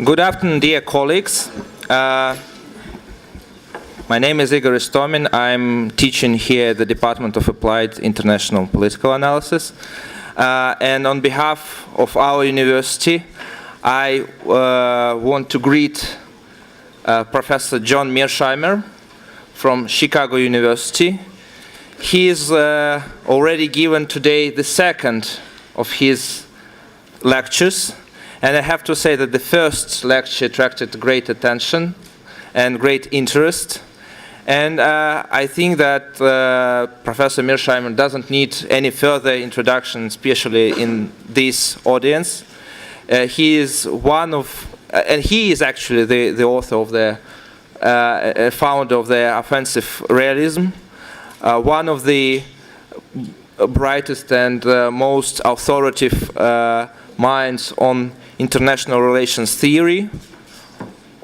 Good afternoon, dear colleagues. My name is Igor Istomin. I'm teaching here at the Department of Applied International Political Analysis. And on behalf of our university, I want to greet Professor John Mearsheimer from Chicago University. He is already given today the second of his lectures. And I have to say that the first lecture attracted great attention and great interest. And I think that Professor Mearsheimer doesn't need any further introduction, especially in this audience. He is one of, and he is actually the author of the, founder of the offensive realism, one of the brightest and most authoritative minds on international relations theory,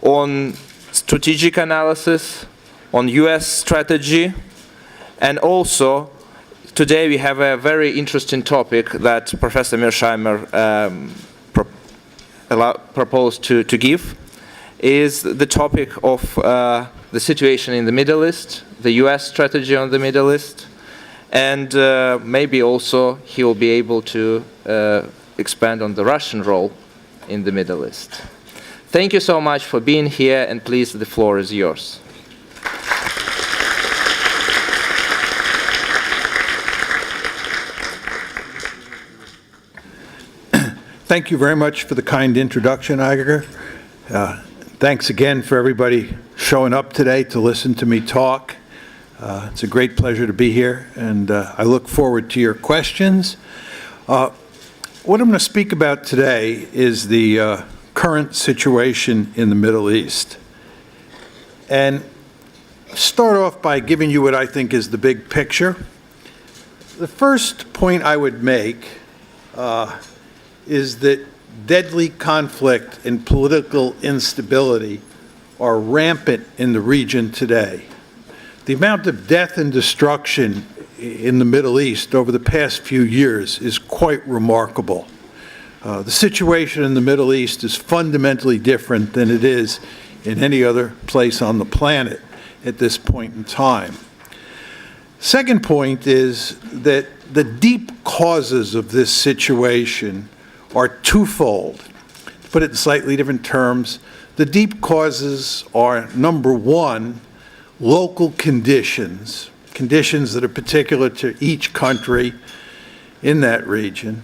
on strategic analysis, on US strategy, and also today we have a very interesting topic that Professor Mearsheimer proposed to give, is the topic of the situation in the Middle East, the US strategy on the Middle East, and maybe also he will be able to expand on the Russian role in the Middle East. Thank you so much for being here, and please, the floor is yours. Thank you very much for the kind introduction, Igor. Thanks again for everybody showing up today to listen to me talk. It's a great pleasure to be here, and I look forward to your questions. What I'm going to speak about today is the current situation in the Middle East. And start off by giving you what I think is the big picture. The first point I would make is that deadly conflict and political instability are rampant in the region today. The amount of death and destruction in the Middle East over the past few years is quite remarkable. The situation in the Middle East is fundamentally different than it is in any other place on the planet at this point in time. Second point is that the deep causes of this situation are twofold. To put it in slightly different terms, the deep causes are, number one, local conditions that are particular to each country in that region.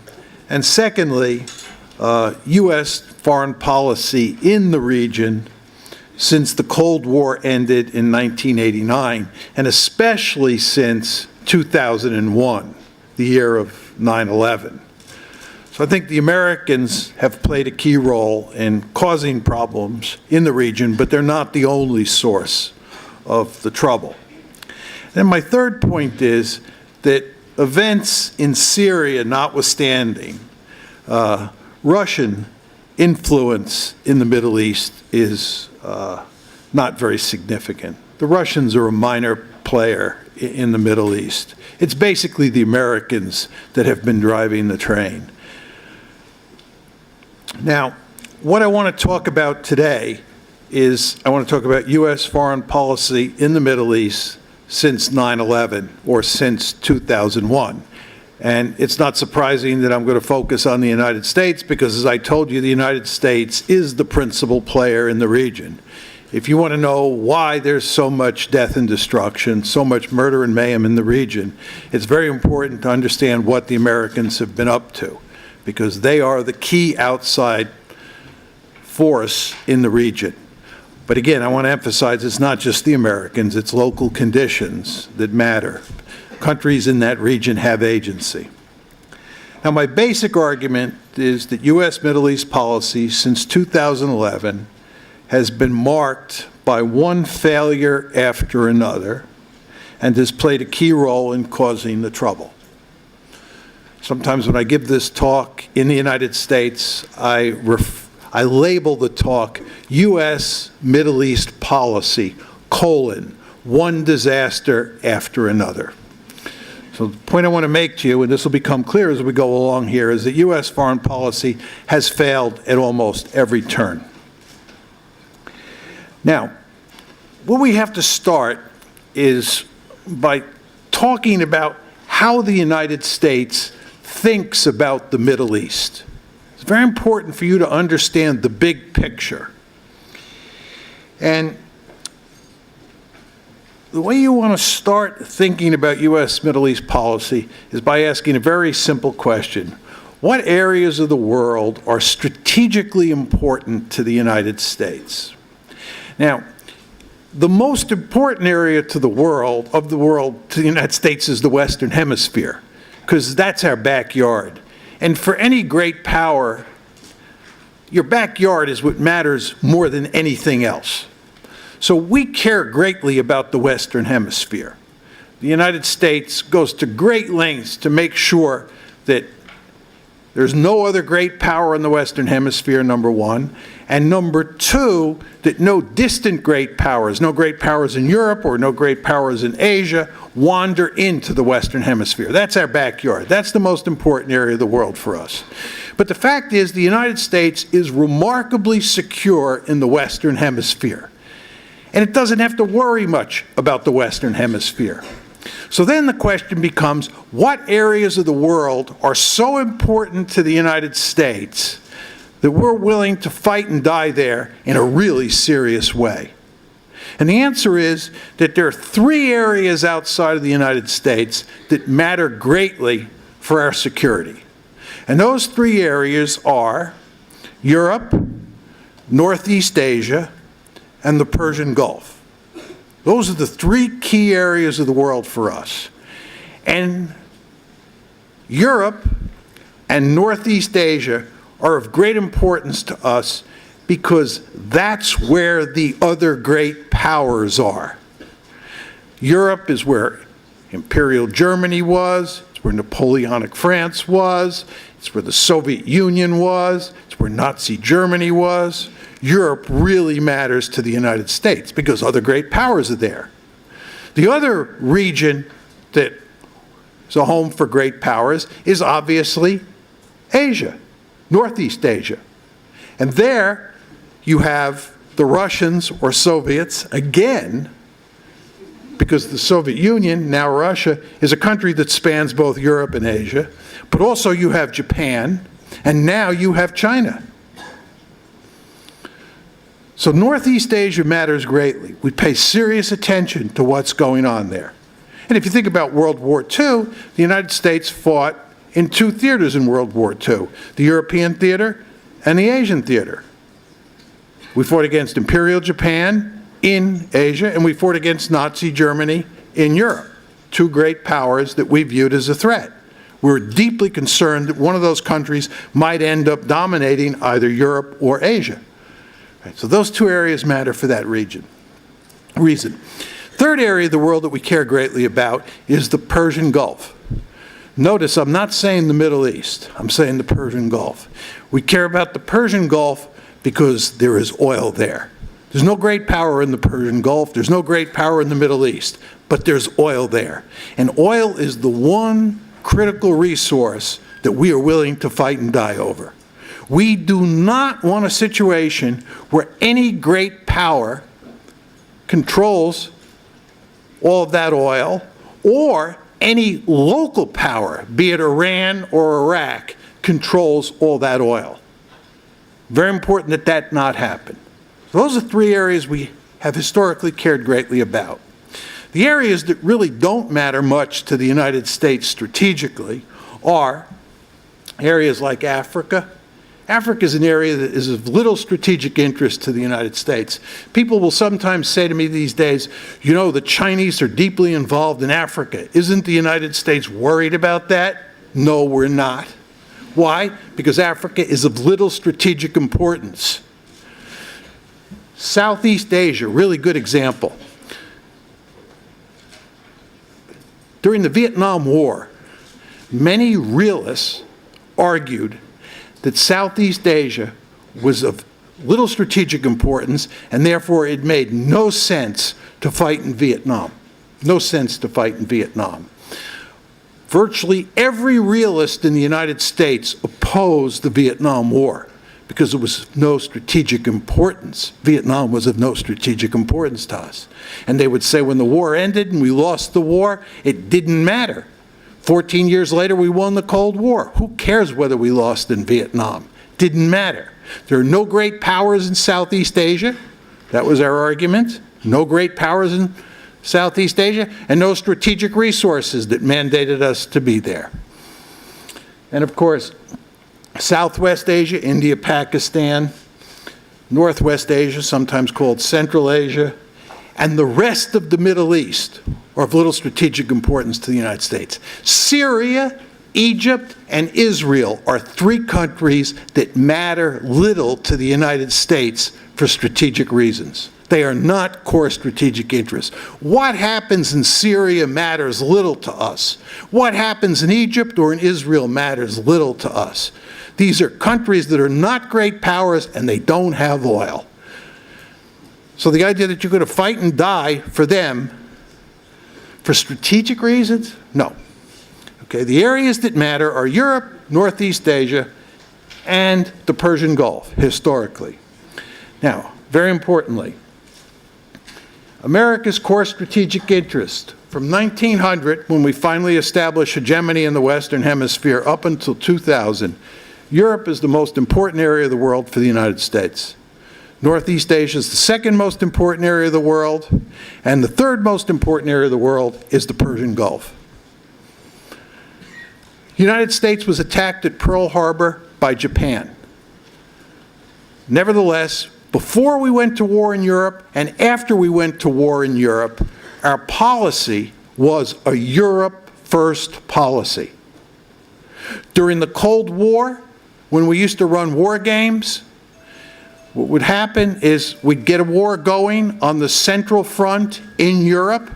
And secondly, U.S. foreign policy in the region since the Cold War ended in 1989, and especially since 2001, the year of 9/11. So I think the Americans have played a key role in causing problems in the region, but they're not the only source of the trouble. And my third point is that events in Syria notwithstanding, Russian influence in the Middle East is not very significant. The Russians are a minor player in the Middle East. It's basically the Americans that have been driving the train. Now, what I want to talk about today is I want to talk about U.S. foreign policy in the Middle East since 9/11 or since 2001. And it's not surprising that I'm going to focus on the United States because, as I told you, the United States is the principal player in the region. If you want to know why there's so much death and destruction, so much murder and mayhem in the region, it's very important to understand what the Americans have been up to, because they are the key outside force in the region. But again, I want to emphasize it's not just the Americans, it's local conditions that matter. Countries in that region have agency. Now, my basic argument is that U.S. Middle East policy since 2011 has been marked by one failure after another and has played a key role in causing the trouble. Sometimes when I give this talk in the United States, I label the talk U.S. Middle East policy, one disaster after another. So the point I want to make to you, and this will become clear as we go along here, is that U.S. foreign policy has failed at almost every turn. Now, what we have to start is by talking about how the United States thinks about the Middle East. It's very important for you to understand the big picture. And the way you want to start thinking about U.S. Middle East policy is by asking a very simple question. What areas of the world are strategically important to the United States? Now, the most important area to the world, to the United States, is the Western Hemisphere, because that's our backyard. And for any great power, your backyard is what matters more than anything else. So we care greatly about the Western Hemisphere. The United States goes to great lengths to make sure that there's no other great power in the Western Hemisphere, number one. And number two, that no distant great powers, no great powers in Europe or no great powers in Asia, wander into the Western Hemisphere. That's our backyard. That's the most important area of the world for us. But the fact is, the United States is remarkably secure in the Western Hemisphere. And it doesn't have to worry much about the Western Hemisphere. So then the question becomes, what areas of the world are so important to the United States that we're willing to fight and die there in a really serious way? And the answer is that there are three areas outside of the United States that matter greatly for our security. And those three areas are Europe, Northeast Asia, and the Persian Gulf. Those are the three key areas of the world for us. And Europe and Northeast Asia are of great importance to us because that's where the other great powers are. Europe is where Imperial Germany was, it's where Napoleonic France was, it's where the Soviet Union was, it's where Nazi Germany was. Europe really matters to the United States because other great powers are there. The other region that is a home for great powers is obviously Asia, Northeast Asia. And there you have the Russians or Soviets again, because the Soviet Union, now Russia, is a country that spans both Europe and Asia, but also you have Japan, and now you have China. So Northeast Asia matters greatly. We pay serious attention to what's going on there. And if you think about World War II, the United States fought in two theaters in World War II, the European theater and the Asian theater. We fought against Imperial Japan in Asia, and we fought against Nazi Germany in Europe, two great powers that we viewed as a threat. We were deeply concerned that one of those countries might end up dominating either Europe or Asia. So those two areas matter for that reason. Third area of the world that we care greatly about is the Persian Gulf. Notice I'm not saying the Middle East, I'm saying the Persian Gulf. We care about the Persian Gulf because there is oil there. There's no great power in the Persian Gulf, there's no great power in the Middle East, but there's oil there. And oil is the one critical resource that we are willing to fight and die over. We do not want a situation where any great power controls all of that oil, or any local power, be it Iran or Iraq, controls all that oil. Very important that that not happen. So those are three areas we have historically cared greatly about. The areas that really don't matter much to the United States strategically are areas like Africa. Africa is an area that is of little strategic interest to the United States. People will sometimes say to me these days, you know, the Chinese are deeply involved in Africa. Isn't the United States worried about that? No, we're not. Why? Because Africa is of little strategic importance. Southeast Asia, really good example. During the Vietnam War, many realists argued that Southeast Asia was of little strategic importance, and therefore it made no sense to fight in Vietnam. No sense to fight in Vietnam. Virtually every realist in the United States opposed the Vietnam War because it was of no strategic importance. Vietnam was of no strategic importance to us. And they would say when the war ended and we lost the war, it didn't matter. 14 years later, we won the Cold War. Who cares whether we lost in Vietnam? Didn't matter. There are no great powers in Southeast Asia. That was our argument. No great powers in Southeast Asia, and no strategic resources that mandated us to be there. And of course, Southwest Asia, India, Pakistan, Northwest Asia, sometimes called Central Asia, and the rest of the Middle East are of little strategic importance to the United States. Syria, Egypt, and Israel are three countries that matter little to the United States for strategic reasons. They are not core strategic interests. What happens in Syria matters little to us. What happens in Egypt or in Israel matters little to us. These are countries that are not great powers and they don't have oil. So the idea that you're going to fight and die for them for strategic reasons? No. Okay, the areas that matter are Europe, Northeast Asia, and the Persian Gulf, historically. Now, very importantly, America's core strategic interest from 1900, when we finally established hegemony in the Western Hemisphere, up until 2000, Europe is the most important area of the world for the United States. Northeast Asia is the second most important area of the world, and the third most important area of the world is the Persian Gulf. The United States was attacked at Pearl Harbor by Japan. Nevertheless, before we went to war in Europe and after we went to war in Europe, our policy was a Europe-first policy. During the Cold War, when we used to run war games, what would happen is we'd get a war going on the Central Front in Europe,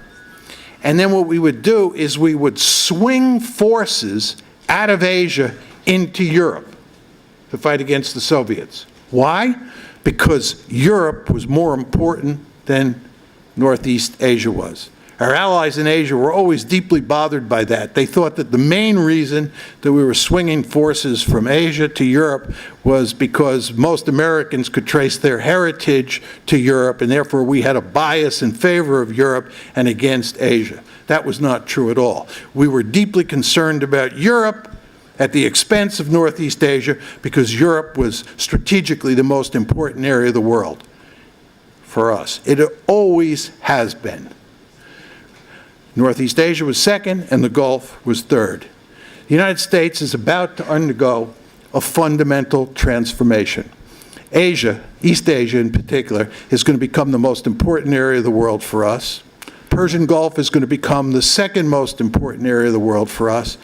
and then what we would do is we would swing forces out of Asia into Europe to fight against the Soviets. Why? Because Europe was more important than Northeast Asia was. Our allies in Asia were always deeply bothered by that. They thought that the main reason that we were swinging forces from Asia to Europe was because most Americans could trace their heritage to Europe, and therefore we had a bias in favor of Europe and against Asia. That was not true at all. We were deeply concerned about Europe at the expense of Northeast Asia because Europe was strategically the most important area of the world for us. It always has been. Northeast Asia was second and the Gulf was third. The United States is about to undergo a fundamental transformation. Asia, East Asia in particular, is going to become the most important area of the world for us. Persian Gulf is going to become the second most important area of the world for us,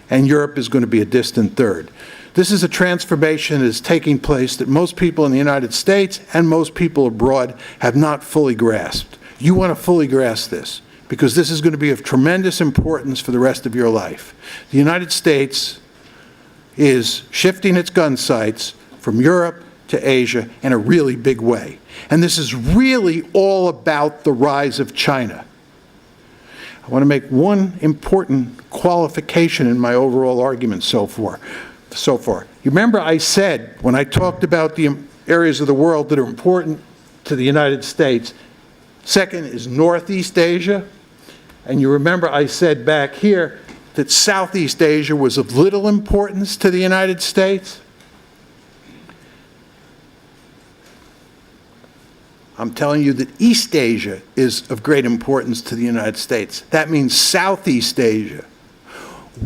and Europe is going to be a distant third. This is a transformation that is taking place that most people in the United States and most people abroad have not fully grasped. You want to fully grasp this, because this is going to be of tremendous importance for the rest of your life. The United States is shifting its gun sights from Europe to Asia in a really big way. And this is really all about the rise of China. I want to make one important qualification in my overall argument so far. You remember I said, when I talked about the areas of the world that are important to the United States, second is Northeast Asia. And you remember I said back here that Southeast Asia was of little importance to the United States? I'm telling you that East Asia is of great importance to the United States. That means Southeast Asia.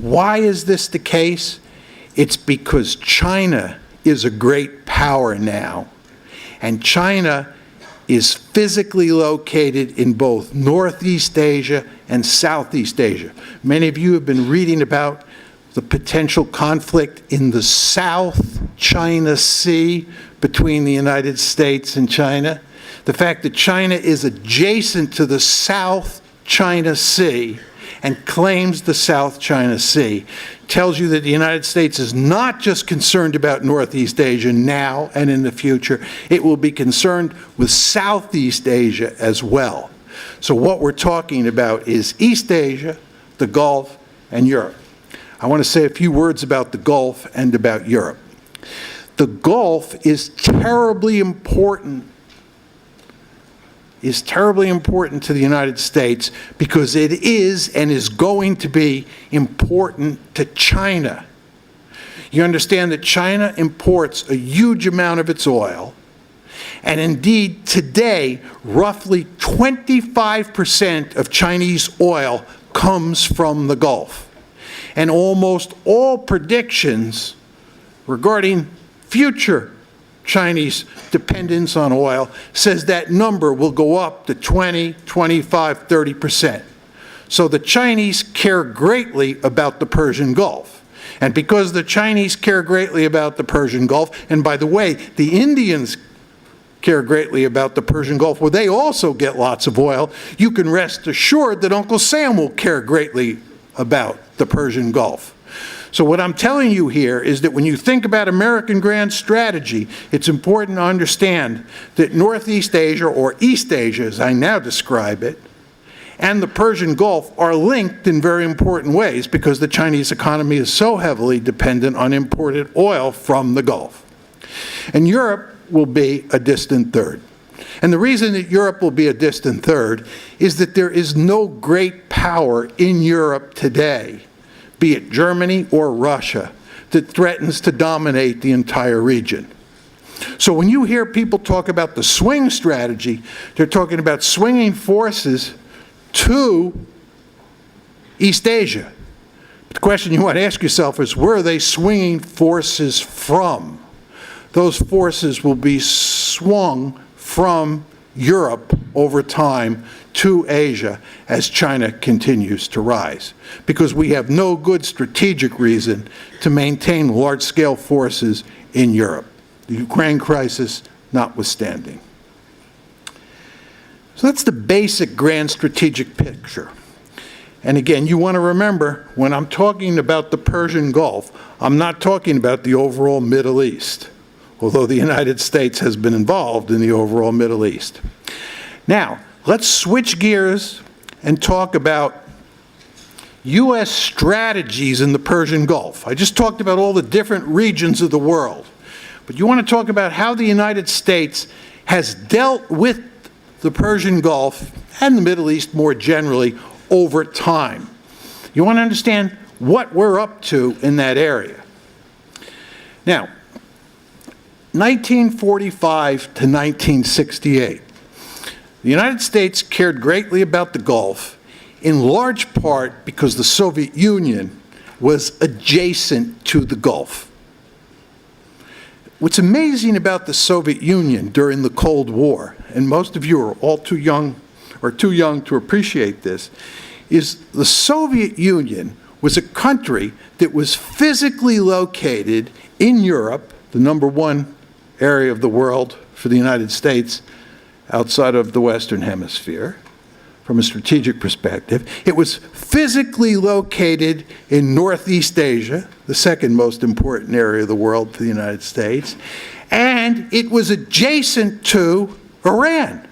Why is this the case? It's because China is a great power now. And China is physically located in both Northeast Asia and Southeast Asia. Many of you have been reading about the potential conflict in the South China Sea between the United States and China. The fact that China is adjacent to the South China Sea and claims the South China Sea tells you that the United States is not just concerned about Northeast Asia now and in the future. It will be concerned with Southeast Asia as well. So what we're talking about is East Asia, the Gulf, and Europe. I want to say a few words about the Gulf and about Europe. The Gulf is terribly important to the United States because it is and is going to be important to China. You understand that China imports a huge amount of its oil, and indeed today roughly 25% of Chinese oil comes from the Gulf. And almost all predictions regarding future Chinese dependence on oil says that number will go up to 20, 25, 30%. So the Chinese care greatly about the Persian Gulf. And because the Chinese care greatly about the Persian Gulf, and by the way, the Indians care greatly about the Persian Gulf, where they also get lots of oil, you can rest assured that Uncle Sam will care greatly about the Persian Gulf. So what I'm telling you here is that when you think about American grand strategy, it's important to understand that Northeast Asia, or East Asia as I now describe it, and the Persian Gulf are linked in very important ways because the Chinese economy is so heavily dependent on imported oil from the Gulf. And Europe will be a distant third. And the reason that Europe will be a distant third is that there is no great power in Europe today, be it Germany or Russia, that threatens to dominate the entire region. So when you hear people talk about the swing strategy, they're talking about swinging forces to East Asia. But the question you want to ask yourself is, where are they swinging forces from? Those forces will be swung from Europe over time to Asia as China continues to rise, because we have no good strategic reason to maintain large-scale forces in Europe, the Ukraine crisis notwithstanding. So that's the basic grand strategic picture. And again, you want to remember, when I'm talking about the Persian Gulf, I'm not talking about the overall Middle East, although the United States has been involved in the overall Middle East. Now, let's switch gears and talk about U.S. strategies in the Persian Gulf. I just talked about all the different regions of the world, but you want to talk about how the United States has dealt with the Persian Gulf and the Middle East more generally over time. You want to understand what we're up to in that area. Now, 1945 to 1968, the United States cared greatly about the Gulf, in large part because the Soviet Union was adjacent to the Gulf. What's amazing about the Soviet Union during the Cold War, and most of you are all too young or too young to appreciate this, is the Soviet Union was a country that was physically located in Europe, the #1 area of the world for the United States outside of the Western Hemisphere, from a strategic perspective. It was physically located in Northeast Asia, the second most important area of the world for the United States, and it was adjacent to Iran.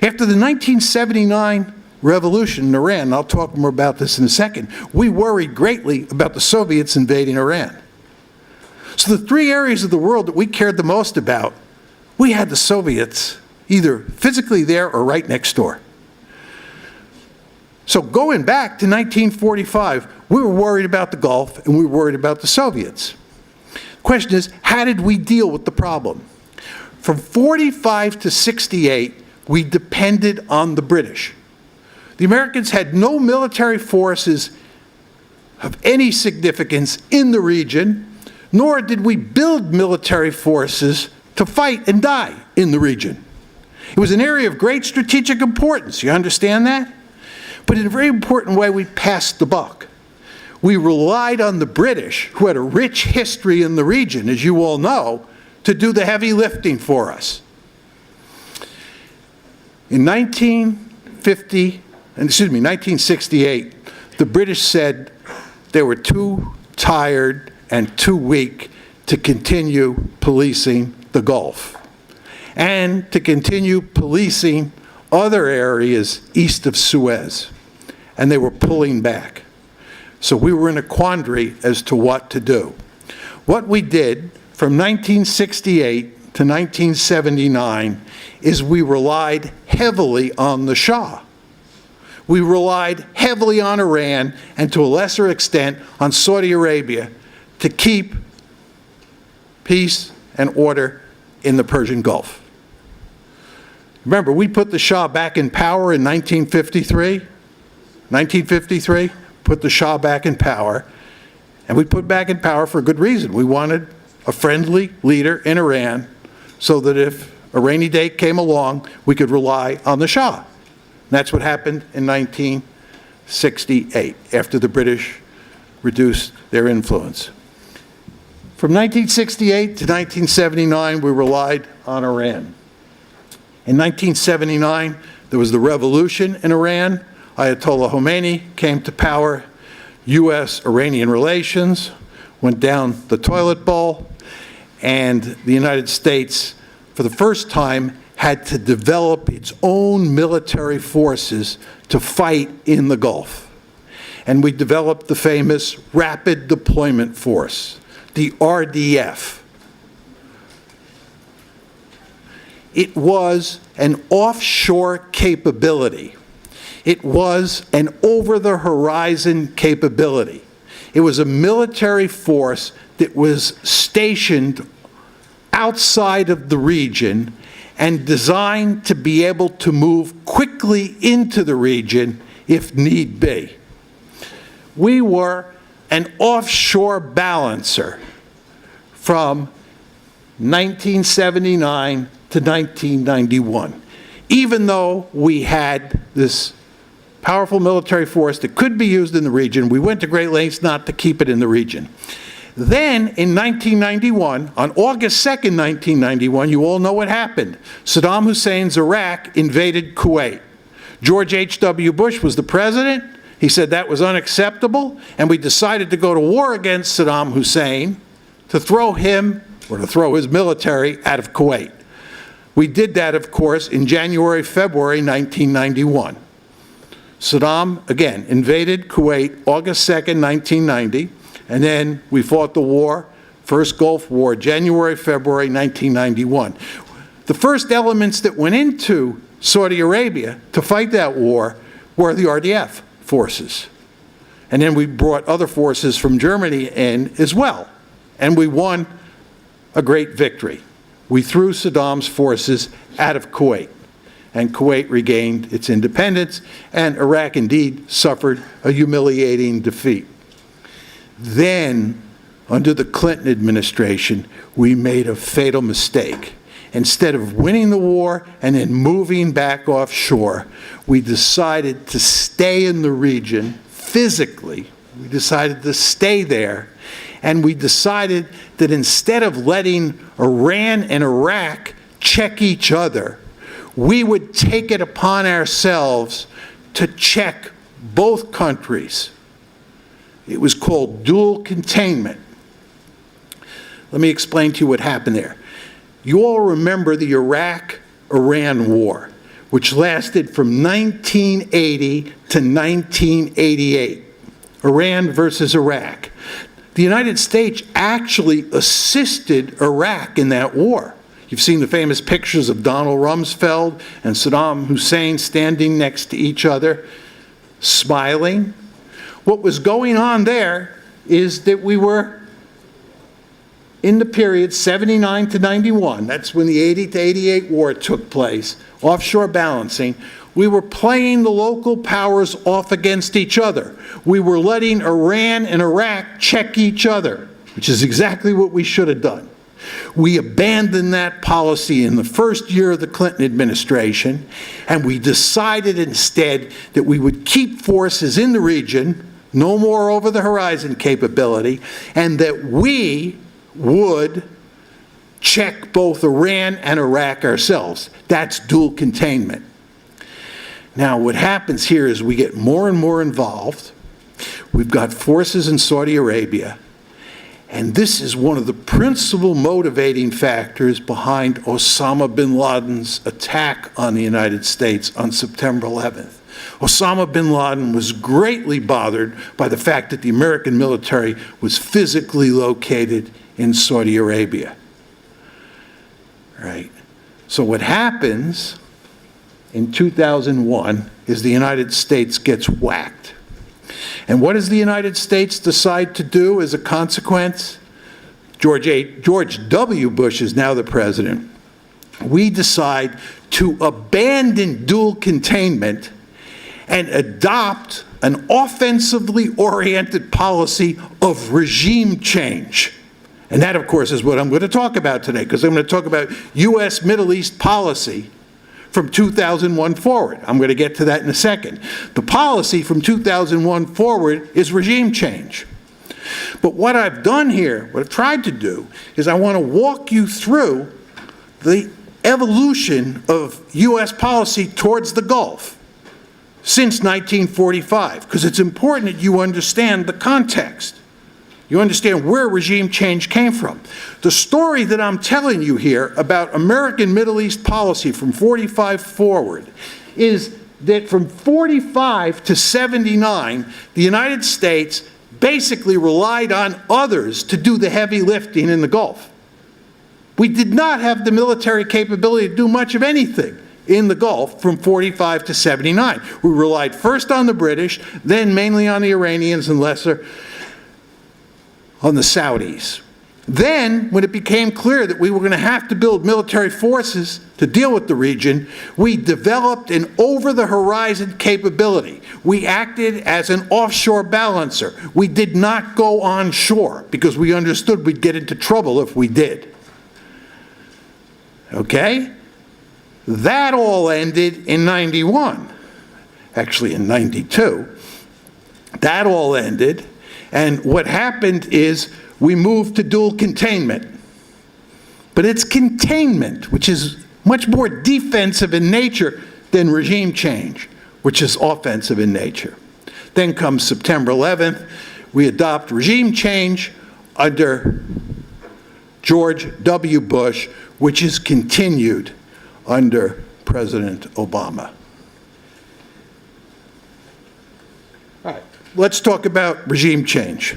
After the 1979 revolution in Iran, and I'll talk more about this in a second, we worried greatly about the Soviets invading Iran. So the three areas of the world that we cared the most about, we had the Soviets either physically there or right next door. So going back to 1945, we were worried about the Gulf and we were worried about the Soviets. The question is, how did we deal with the problem? From 45 to 68, we depended on the British. The Americans had no military forces of any significance in the region, nor did we build military forces to fight and die in the region. It was an area of great strategic importance, you understand that? But in a very important way, we passed the buck. We relied on the British, who had a rich history in the region, as you all know, to do the heavy lifting for us. In 1968, the British said they were too tired and too weak to continue policing the Gulf and to continue policing other areas east of Suez, and they were pulling back. So we were in a quandary as to what to do. What we did from 1968 to 1979 is we relied heavily on the Shah. We relied heavily on Iran and to a lesser extent on Saudi Arabia to keep peace and order in the Persian Gulf. Remember, we put the Shah back in power in 1953. 1953, put the Shah back in power. And we put back in power for a good reason. We wanted a friendly leader in Iran so that if a rainy day came along, we could rely on the Shah. And that's what happened in 1968, after the British reduced their influence. From 1968 to 1979, we relied on Iran. In 1979, there was the revolution in Iran. Ayatollah Khomeini came to power. U.S.-Iranian relations went down the toilet bowl, and the United States, for the first time, had to develop its own military forces to fight in the Gulf. And we developed the famous Rapid Deployment Force, the RDF. It was an offshore capability. It was an over-the-horizon capability. It was a military force that was stationed outside of the region and designed to be able to move quickly into the region if need be. We were an offshore balancer from 1979 to 1991. Even though we had this powerful military force that could be used in the region, we went to great lengths not to keep it in the region. Then, in 1991, on August 2nd, 1991, you all know what happened. Saddam Hussein's Iraq invaded Kuwait. George H.W. Bush was the president. He said that was unacceptable, and we decided to go to war against Saddam Hussein to throw him, or to throw his military, out of Kuwait. We did that, of course, in January, February 1991. Saddam, again, invaded Kuwait August 2nd, 1990, and then we fought the war, First Gulf War, January, February 1991. The first elements that went into Saudi Arabia to fight that war were the RDF forces. And then we brought other forces from Germany in as well, and we won a great victory. We threw Saddam's forces out of Kuwait, and Kuwait regained its independence, and Iraq indeed suffered a humiliating defeat. Then, under the Clinton administration, we made a fatal mistake. Instead of winning the war and then moving back offshore, we decided to stay in the region physically. We decided to stay there. And we decided that instead of letting Iran and Iraq check each other, we would take it upon ourselves to check both countries. It was called dual containment. Let me explain to you what happened there. You all remember the Iraq-Iran War, which lasted from 1980 to 1988. Iran versus Iraq. The United States actually assisted Iraq in that war. You've seen the famous pictures of Donald Rumsfeld and Saddam Hussein standing next to each other, smiling. What was going on there is that we were in the period 79 to 91, that's when the 80 to 88 war took place, offshore balancing. We were playing the local powers off against each other. We were letting Iran and Iraq check each other, which is exactly what we should have done. We abandoned that policy in the first year of the Clinton administration, and we decided instead that we would keep forces in the region, no more over-the-horizon capability, and that we would check both Iran and Iraq ourselves. That's dual containment. Now, what happens here is we get more and more involved. We've got forces in Saudi Arabia, and this is one of the principal motivating factors behind Osama bin Laden's attack on the United States on September 11th. Osama bin Laden was greatly bothered by the fact that the American military was physically located in Saudi Arabia. Right? So what happens in 2001 is the United States gets whacked. And what does the United States decide to do as a consequence? George W. Bush is now the president. We decide to abandon dual containment and adopt an offensively oriented policy of regime change. And that, of course, is what I'm going to talk about today, because I'm going to talk about U.S. Middle East policy from 2001 forward. I'm going to get to that in a second. The policy from 2001 forward is regime change. But what I've done here, what I've tried to do, is I want to walk you through the evolution of U.S. policy towards the Gulf since 1945, because it's important that you understand the context. You understand where regime change came from. The story that I'm telling you here about American Middle East policy from 45 forward is that from 45 to 79, the United States basically relied on others to do the heavy lifting in the Gulf. We did not have the military capability to do much of anything in the Gulf from 45 to 79. We relied first on the British, then mainly on the Iranians, and lesser on the Saudis. Then, when it became clear that we were going to have to build military forces to deal with the region, we developed an over-the-horizon capability. We acted as an offshore balancer. We did not go onshore because we understood we'd get into trouble if we did. Okay? That all ended in 91. Actually, in 92. That all ended. And what happened is we moved to dual containment. But it's containment, which is much more defensive in nature than regime change, which is offensive in nature. Then comes September 11th. We adopt regime change under George W. Bush, which is continued under President Obama. All right. Let's talk about regime change.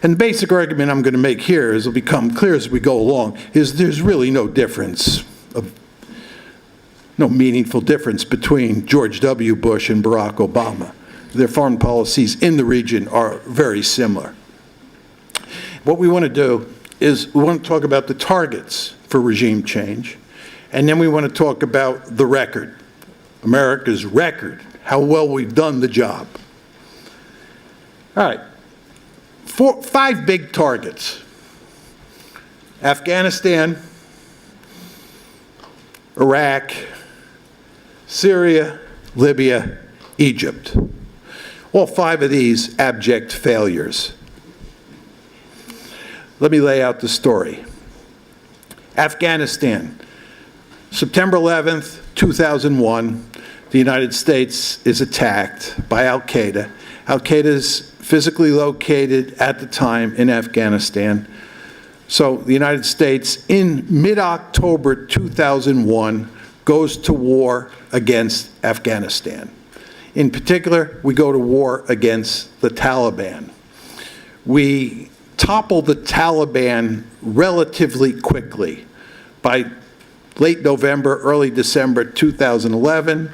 And the basic argument I'm going to make here, as it'll become clear as we go along, is there's really no difference, no meaningful difference between George W. Bush and Barack Obama. Their foreign policies in the region are very similar. What we want to do is we want to talk about the targets for regime change, and then we want to talk about the record, America's record, how well we've done the job. All right, 5 big targets: Afghanistan, Iraq, Syria, Libya, Egypt. All 5 of these abject failures. Let me lay out the story. Afghanistan, September 11th, 2001, the United States is attacked by Al-Qaeda. Al-Qaeda is physically located at the time in Afghanistan. So the United States, in mid-October 2001, goes to war against Afghanistan. In particular, we go to war against the Taliban. We topple the Taliban relatively quickly. By late November, early December 2011,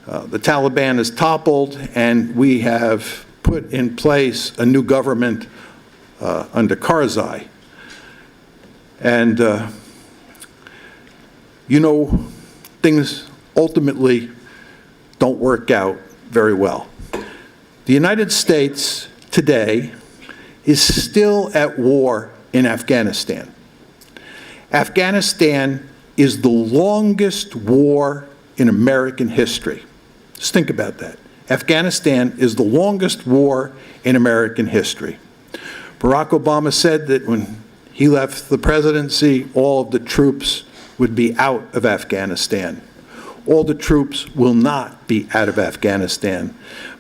the Taliban is toppled, and we have put in place a new government under Karzai. And, things ultimately don't work out very well. The United States today is still at war in Afghanistan. Afghanistan is the longest war in American history. Just think about that. Afghanistan is the longest war in American history. Barack Obama said that when he left the presidency, all of the troops would be out of Afghanistan. All the troops will not be out of Afghanistan.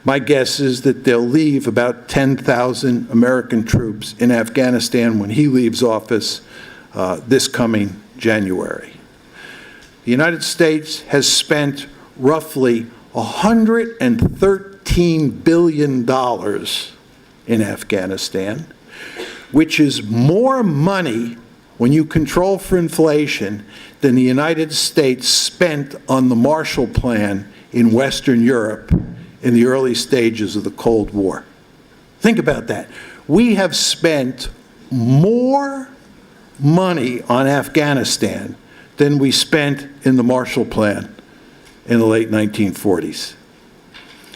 My guess is that they'll leave about 10,000 American troops in Afghanistan when he leaves office this coming January. The United States has spent roughly $113 billion in Afghanistan. which is more money when you control for inflation than the United States spent on the Marshall Plan in Western Europe in the early stages of the Cold War. Think about that. We have spent more money on Afghanistan than we spent in the Marshall Plan in the late 1940s.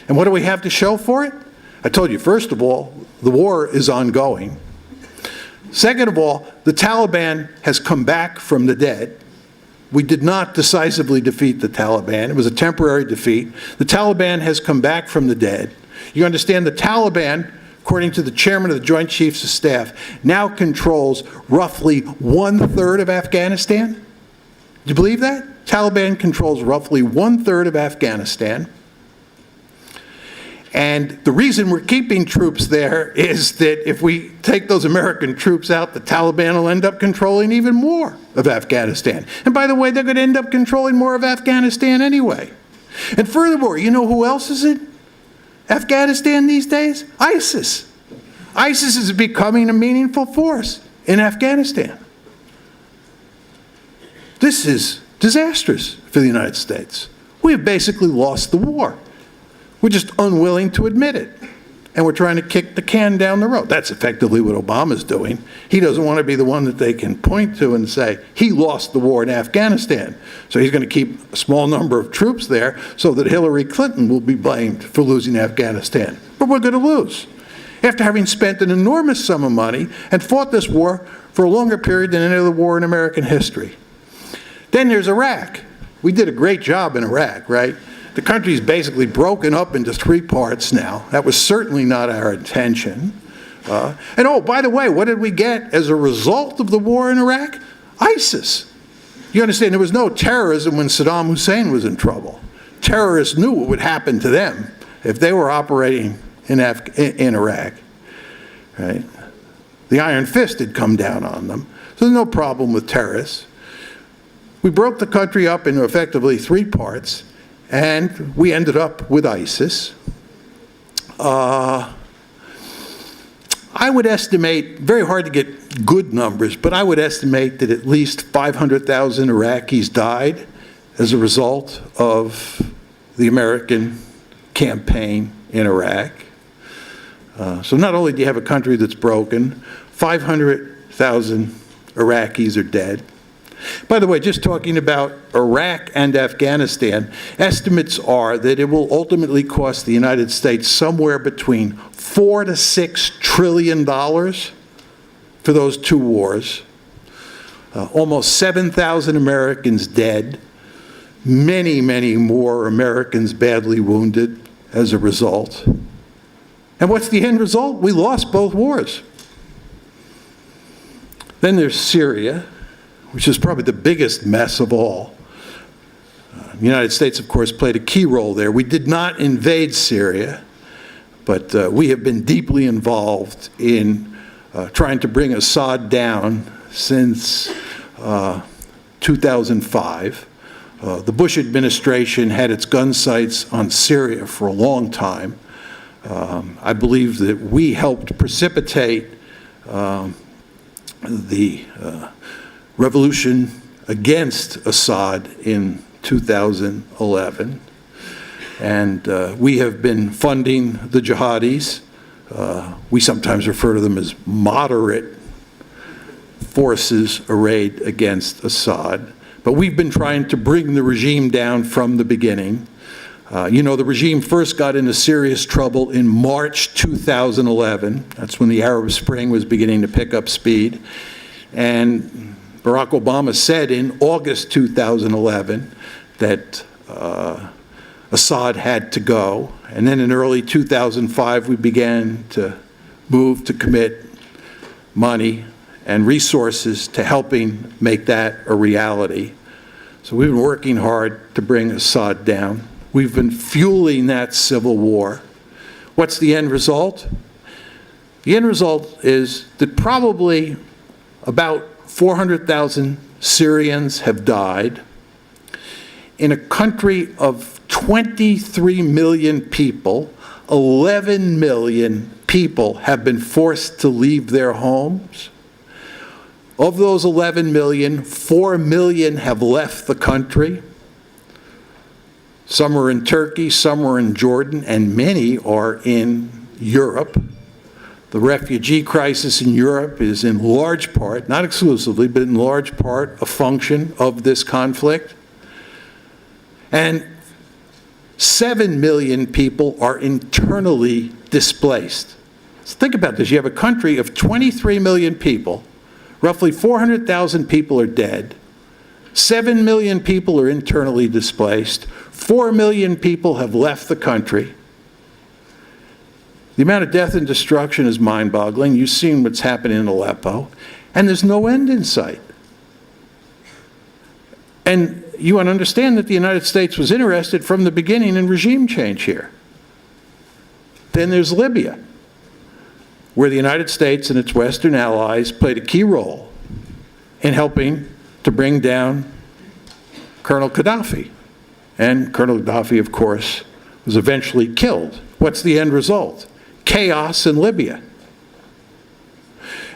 And what do we have to show for it? I told you, first of all, the war is ongoing. Second of all, the Taliban has come back from the dead. We did not decisively defeat the Taliban. It was a temporary defeat. The Taliban has come back from the dead. You understand the Taliban, according to the chairman of the Joint Chiefs of Staff, now controls roughly 1/3 of Afghanistan. Do you believe that? Taliban controls roughly 1/3 of Afghanistan. And the reason we're keeping troops there is that if we take those American troops out, the Taliban will end up controlling even more of Afghanistan. And by the way, they're going to end up controlling more of Afghanistan anyway. And furthermore, you know who else is in Afghanistan these days? ISIS. ISIS is becoming a meaningful force in Afghanistan. This is disastrous for the United States. We have basically lost the war. We're just unwilling to admit it. And we're trying to kick the can down the road. That's effectively what Obama's doing. He doesn't want to be the one that they can point to and say, he lost the war in Afghanistan. So he's going to keep a small number of troops there so that Hillary Clinton will be blamed for losing Afghanistan. But we're going to lose. After having spent an enormous sum of money and fought this war for a longer period than any other war in American history. Then there's Iraq. We did a great job in Iraq, right? The country's basically broken up into 3 parts now. That was certainly not our intention. And oh, by the way, what did we get as a result of the war in Iraq? ISIS. You understand, there was no terrorism when Saddam Hussein was in trouble. Terrorists knew what would happen to them if they were operating in Iraq. Right? The Iron Fist had come down on them. So there's no problem with terrorists. We broke the country up into effectively 3 parts. And we ended up with ISIS. I would estimate, very hard to get good numbers, but I would estimate that at least 500,000 Iraqis died as a result of the American campaign in Iraq. So not only do you have a country that's broken, 500,000 Iraqis are dead. By the way, just talking about Iraq and Afghanistan, estimates are that it will ultimately cost the United States somewhere between $4 to $6 trillion for those 2 wars. Almost 7,000 Americans dead, many, many more Americans badly wounded as a result. And what's the end result? We lost both wars. Then there's Syria, which is probably the biggest mess of all. The United States, of course, played a key role there. We did not invade Syria, but we have been deeply involved in trying to bring Assad down since 2005. The Bush administration had its gun sights on Syria for a long time. I believe that we helped precipitate the revolution against Assad in 2011. And we have been funding the jihadis. We sometimes refer to them as moderate forces arrayed against Assad. But we've been trying to bring the regime down from the beginning. You know, the regime first got into serious trouble in March 2011. That's when the Arab Spring was beginning to pick up speed. And Barack Obama said in August 2011 that Assad had to go. And then in early 2005, we began to move to commit money and resources to helping make that a reality. So we've been working hard to bring Assad down. We've been fueling that civil war. What's the end result? The end result is that probably about 400,000 Syrians have died in a country of 23 million people. 11 million people have been forced to leave their homes. Of those 11 million, 4 million have left the country. Some are in Turkey, some are in Jordan, and many are in Europe. The refugee crisis in Europe is in large part, not exclusively, but in large part, a function of this conflict. And 7 million people are internally displaced. So think about this. You have a country of 23 million people, roughly 400,000 people are dead, 7 million people are internally displaced, 4 million people have left the country. The amount of death and destruction is mind-boggling. You've seen what's happening in Aleppo, and there's no end in sight. And you want to understand that the United States was interested from the beginning in regime change here. Then there's Libya, where the United States and its Western allies played a key role in helping to bring down Colonel Gaddafi. And Colonel Gaddafi, of course, was eventually killed. What's the end result? Chaos in Libya.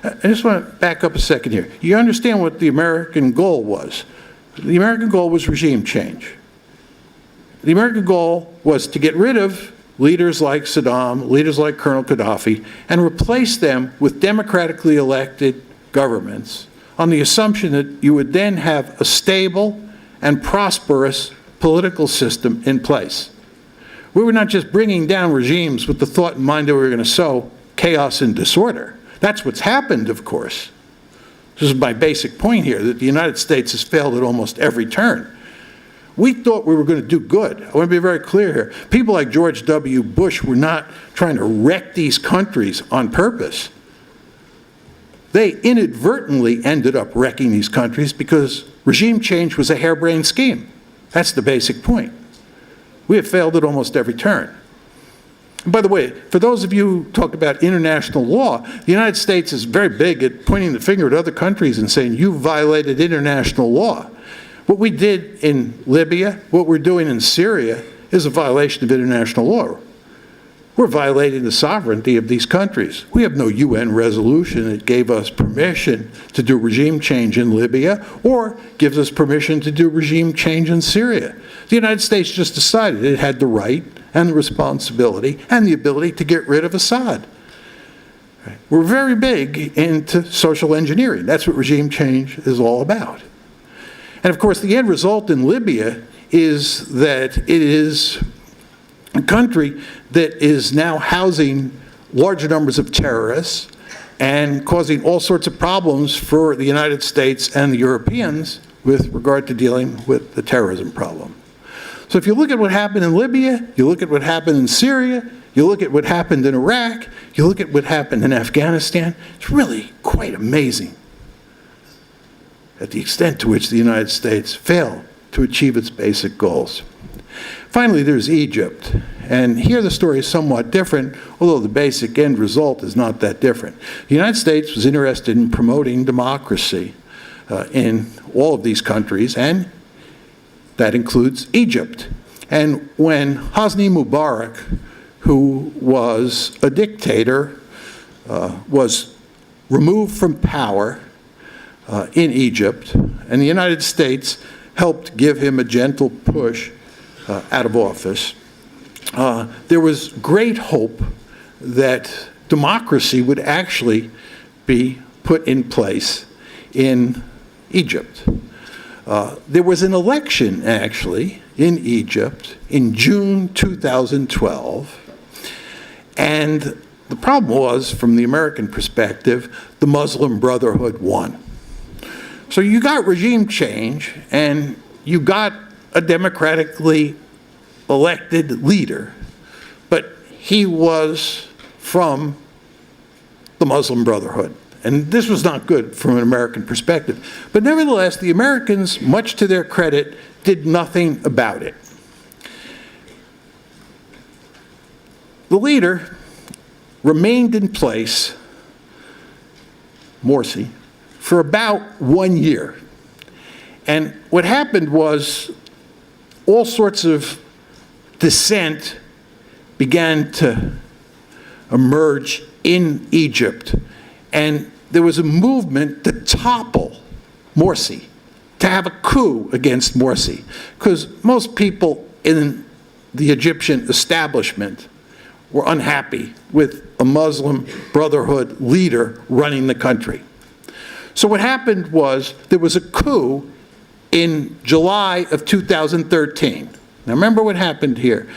I just want to back up a second here. You understand what the American goal was. The American goal was regime change. The American goal was to get rid of leaders like Saddam, leaders like Colonel Gaddafi, and replace them with democratically elected governments on the assumption that you would then have a stable and prosperous political system in place. We were not just bringing down regimes with the thought in mind that we were going to sow chaos and disorder. That's what's happened, of course. This is my basic point here, that the United States has failed at almost every turn. We thought we were going to do good. I want to be very clear here. People like George W. Bush were not trying to wreck these countries on purpose. They inadvertently ended up wrecking these countries because regime change was a harebrained scheme. That's the basic point. We have failed at almost every turn. And by the way, for those of you who talk about international law, the United States is very big at pointing the finger at other countries and saying, you violated international law. What we did in Libya, what we're doing in Syria, is a violation of international law. We're violating the sovereignty of these countries. We have no UN resolution that gave us permission to do regime change in Libya or gives us permission to do regime change in Syria. The United States just decided it had the right and the responsibility and the ability to get rid of Assad. We're very big into social engineering. That's what regime change is all about. And of course, the end result in Libya is that it is a country that is now housing large numbers of terrorists and causing all sorts of problems for the United States and the Europeans with regard to dealing with the terrorism problem. So if you look at what happened in Libya, you look at what happened in Syria, you look at what happened in Iraq, you look at what happened in Afghanistan, it's really quite amazing at the extent to which the United States failed to achieve its basic goals. Finally, there's Egypt. And here the story is somewhat different, although the basic end result is not that different. The United States was interested in promoting democracy in all of these countries, and that includes Egypt. And when Hosni Mubarak, who was a dictator, was removed from power in Egypt, and the United States helped give him a gentle push out of office, there was great hope that democracy would actually be put in place in Egypt. There was an election, actually, in Egypt in June 2012, and the problem was, from the American perspective, the Muslim Brotherhood won. So you got regime change, and you got a democratically elected leader, but he was from the Muslim Brotherhood. And this was not good from an American perspective. But nevertheless, the Americans, much to their credit, did nothing about it. The leader remained in place, Morsi, for about 1 year. And what happened was all sorts of dissent began to emerge in Egypt, and there was a movement to topple Morsi, to have a coup against Morsi, because most people in the Egyptian establishment were unhappy with a Muslim Brotherhood leader running the country. So what happened was there was a coup in July of 2013. Now remember what happened here.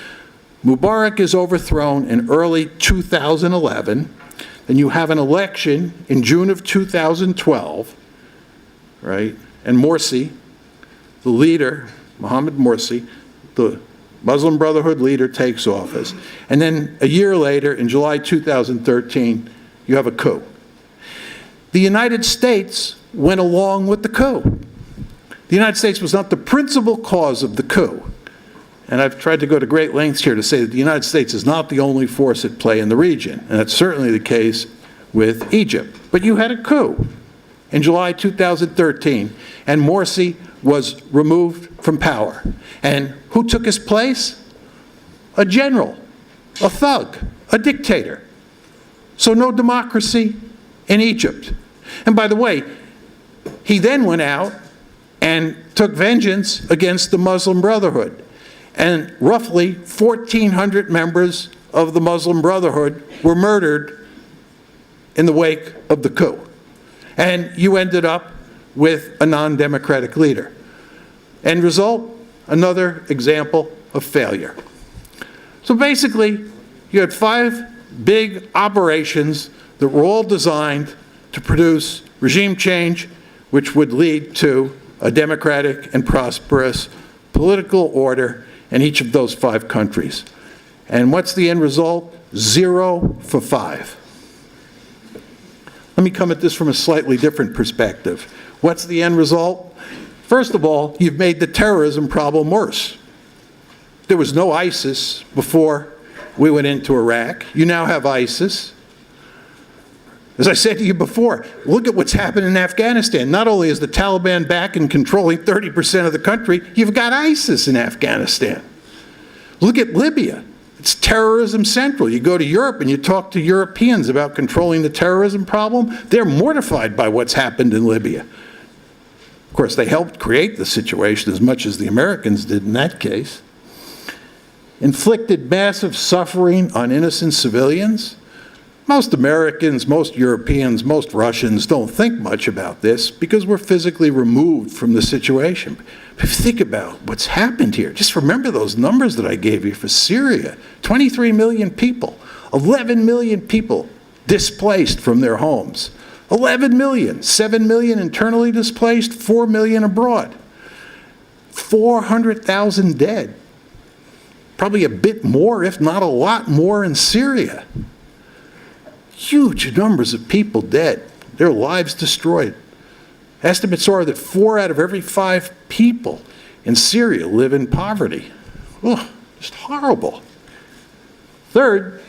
Mubarak is overthrown in early 2011, and you have an election in June of 2012, right? And Morsi, the leader, Mohammed Morsi, the Muslim Brotherhood leader, takes office. And then a year later, in July 2013, you have a coup. The United States went along with the coup. The United States was not the principal cause of the coup. And I've tried to go to great lengths here to say that the United States is not the only force at play in the region. And that's certainly the case with Egypt. But you had a coup in July 2013, and Morsi was removed from power. And who took his place? A general, a thug, a dictator. So no democracy in Egypt. And by the way, he then went out and took vengeance against the Muslim Brotherhood. And roughly 1,400 members of the Muslim Brotherhood were murdered in the wake of the coup. And you ended up with a non-democratic leader. End result, another example of failure. So basically, you had 5 big operations that were all designed to produce regime change, which would lead to a democratic and prosperous political order in each of those 5 countries. And what's the end result? 0 for 5. Let me come at this from a slightly different perspective. What's the end result? First of all, you've made the terrorism problem worse. There was no ISIS before we went into Iraq. You now have ISIS. As I said to you before, look at what's happened in Afghanistan. Not only is the Taliban back and controlling 30% of the country, you've got ISIS in Afghanistan. Look at Libya. It's terrorism central. You go to Europe and you talk to Europeans about controlling the terrorism problem. They're mortified by what's happened in Libya. Of course, they helped create the situation as much as the Americans did in that case. Inflicted massive suffering on innocent civilians. Most Americans, most Europeans, most Russians don't think much about this because we're physically removed from the situation. But if you think about what's happened here, just remember those numbers that I gave you for Syria. 23 million people, 11 million people displaced from their homes. 11 million, 7 million internally displaced, 4 million abroad. 400,000 dead. Probably a bit more, if not a lot more, in Syria. Huge numbers of people dead, their lives destroyed. Estimates are that 4 out of every 5 people in Syria live in poverty. Oh, just horrible. Third,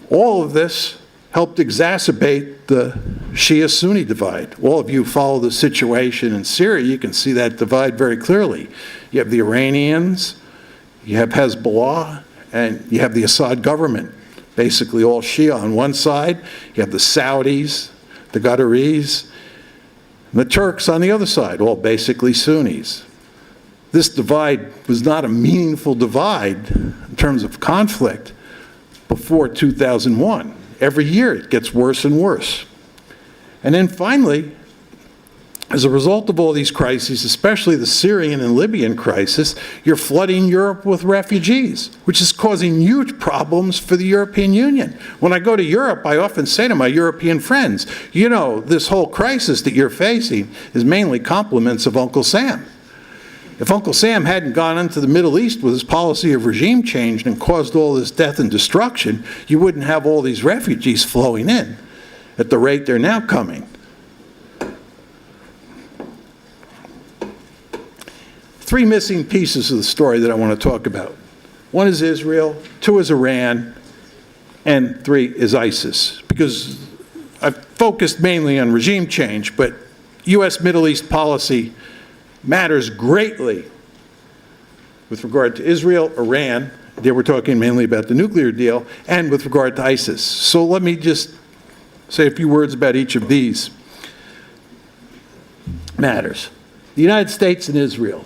all of this helped exacerbate the Shia-Sunni divide. All of you follow the situation in Syria, you can see that divide very clearly. You have the Iranians, you have Hezbollah, and you have the Assad government. Basically all Shia on one side, you have the Saudis, the Qataris, and the Turks on the other side, all basically Sunnis. This divide was not a meaningful divide in terms of conflict before 2001. Every year it gets worse and worse. And then finally, as a result of all these crises, especially the Syrian and Libyan crisis, you're flooding Europe with refugees, which is causing huge problems for the European Union. When I go to Europe, I often say to my European friends, you know, this whole crisis that you're facing is mainly compliments of Uncle Sam. If Uncle Sam hadn't gone into the Middle East with his policy of regime change and caused all this death and destruction, you wouldn't have all these refugees flowing in at the rate they're now coming. 3 missing pieces of the story that I want to talk about. 1 is Israel, 2 is Iran, and 3 is ISIS. Because I've focused mainly on regime change, but U.S. Middle East policy matters greatly with regard to Israel, Iran, They were talking mainly about the nuclear deal and with regard to ISIS. So let me just say a few words about each of these matters. The United States and Israel.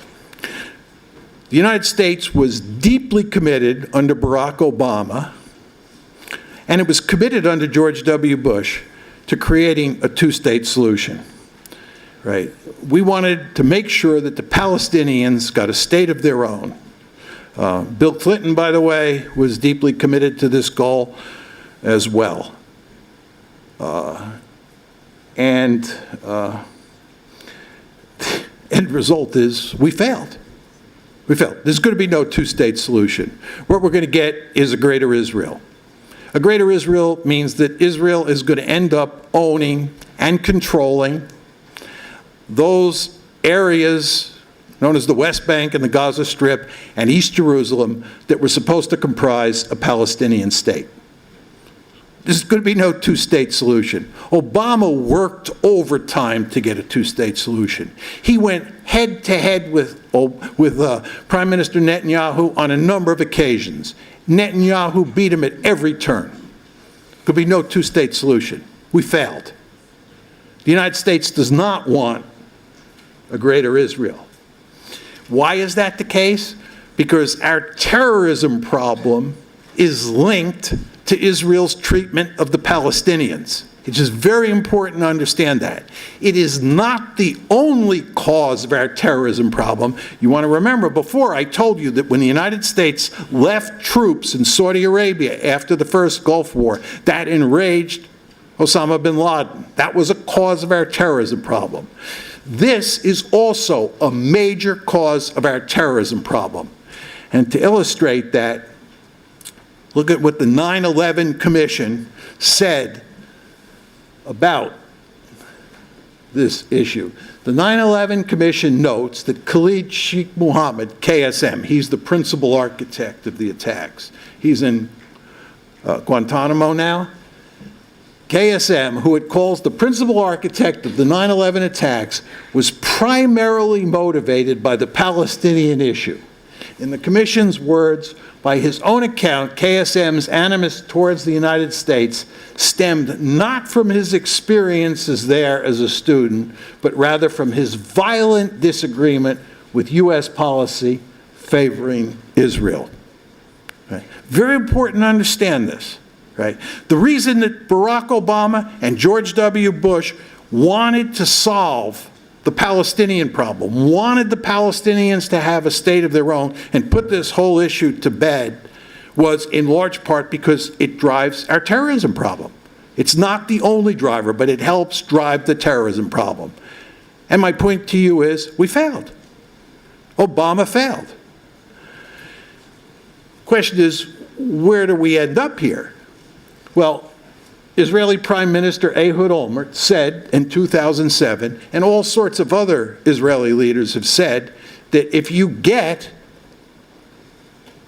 The United States was deeply committed under Barack Obama, and it was committed under George W. Bush to creating a two-state solution. Right? We wanted to make sure that the Palestinians got a state of their own. Bill Clinton, by the way, was deeply committed to this goal as well. And end result is we failed. We failed. There's going to be no two-state solution. What we're going to get is a greater Israel. A greater Israel means that Israel is going to end up owning and controlling those areas known as the West Bank and the Gaza Strip and East Jerusalem that were supposed to comprise a Palestinian state. There's going to be no two-state solution. Obama worked overtime to get a two-state solution. He went head-to-head with Prime Minister Netanyahu on a number of occasions. Netanyahu beat him at every turn. Could be no two-state solution. We failed. The United States does not want a greater Israel. Why is that the case? Because our terrorism problem is linked to Israel's treatment of the Palestinians. It's just very important to understand that. It is not the only cause of our terrorism problem. You want to remember, before I told you that when the United States left troops in Saudi Arabia after the first Gulf War, that enraged Osama bin Laden. That was a cause of our terrorism problem. This is also a major cause of our terrorism problem. And to illustrate that, look at what the 9/11 Commission said about this issue. The 9/11 Commission notes that Khalid Sheikh Mohammed, KSM, he's the principal architect of the attacks. He's in Guantanamo now. KSM, who it calls the principal architect of the 9/11 attacks, was primarily motivated by the Palestinian issue. In the Commission's words, by his own account, KSM's animus towards the United States stemmed not from his experiences there as a student, but rather from his violent disagreement with U.S. policy favoring Israel. Right? Very important to understand this. Right? The reason that Barack Obama and George W. Bush wanted to solve the Palestinian problem, wanted the Palestinians to have a state of their own and put this whole issue to bed, was in large part because it drives our terrorism problem. It's not the only driver, but it helps drive the terrorism problem. And my point to you is, we failed. Obama failed. Question is, where do we end up here? Well, Israeli Prime Minister Ehud Olmert said in 2007, and all sorts of other Israeli leaders have said, that if you get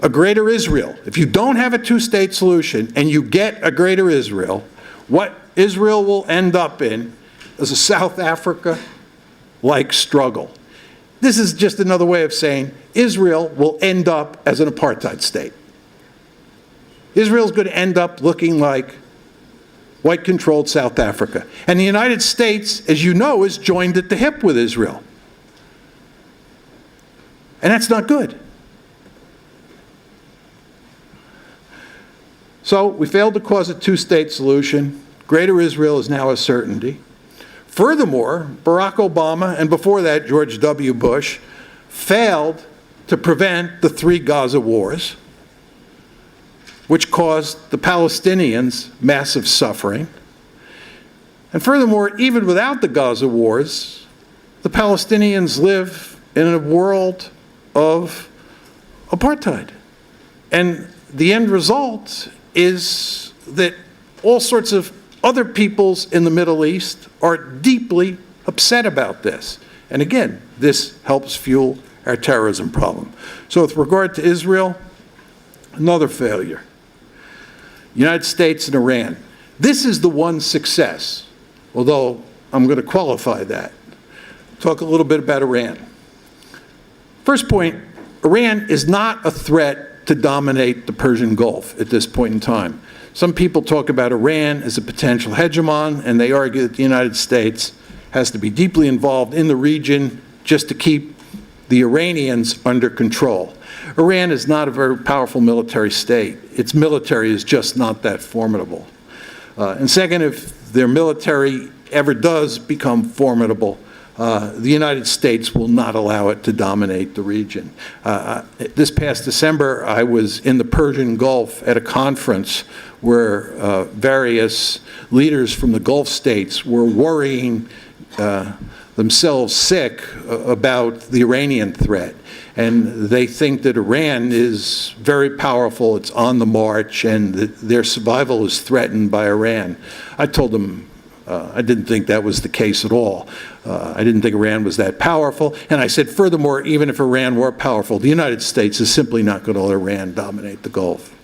a greater Israel, if you don't have a two-state solution and you get a greater Israel, what Israel will end up in is a South Africa-like struggle. This is just another way of saying Israel will end up as an apartheid state. Israel's going to end up looking like white-controlled South Africa. And the United States, as you know, is joined at the hip with Israel. And that's not good. So we failed to cause a two-state solution. Greater Israel is now a certainty. Furthermore, Barack Obama, and before that George W. Bush, failed to prevent the 3 Gaza wars, which caused the Palestinians massive suffering. And furthermore, even without the Gaza wars, the Palestinians live in a world of apartheid. And the end result is that all sorts of other peoples in the Middle East are deeply upset about this. And again, this helps fuel our terrorism problem. So with regard to Israel, another failure. United States and Iran. This is the one success, although I'm going to qualify that. Talk a little bit about Iran. First point, Iran is not a threat to dominate the Persian Gulf at this point in time. Some people talk about Iran as a potential hegemon, and they argue that the United States has to be deeply involved in the region just to keep the Iranians under control. Iran is not a very powerful military state. Its military is just not that formidable. And second, if their military ever does become formidable, the United States will not allow it to dominate the region. This past December, I was in the Persian Gulf at a conference where various leaders from the Gulf states were worrying themselves sick about the Iranian threat. And they think that Iran is very powerful, it's on the march, and that their survival is threatened by Iran. I told them I didn't think that was the case at all. I didn't think Iran was that powerful. And I said, furthermore, even if Iran were powerful, the United States is simply not going to let Iran dominate the Gulf.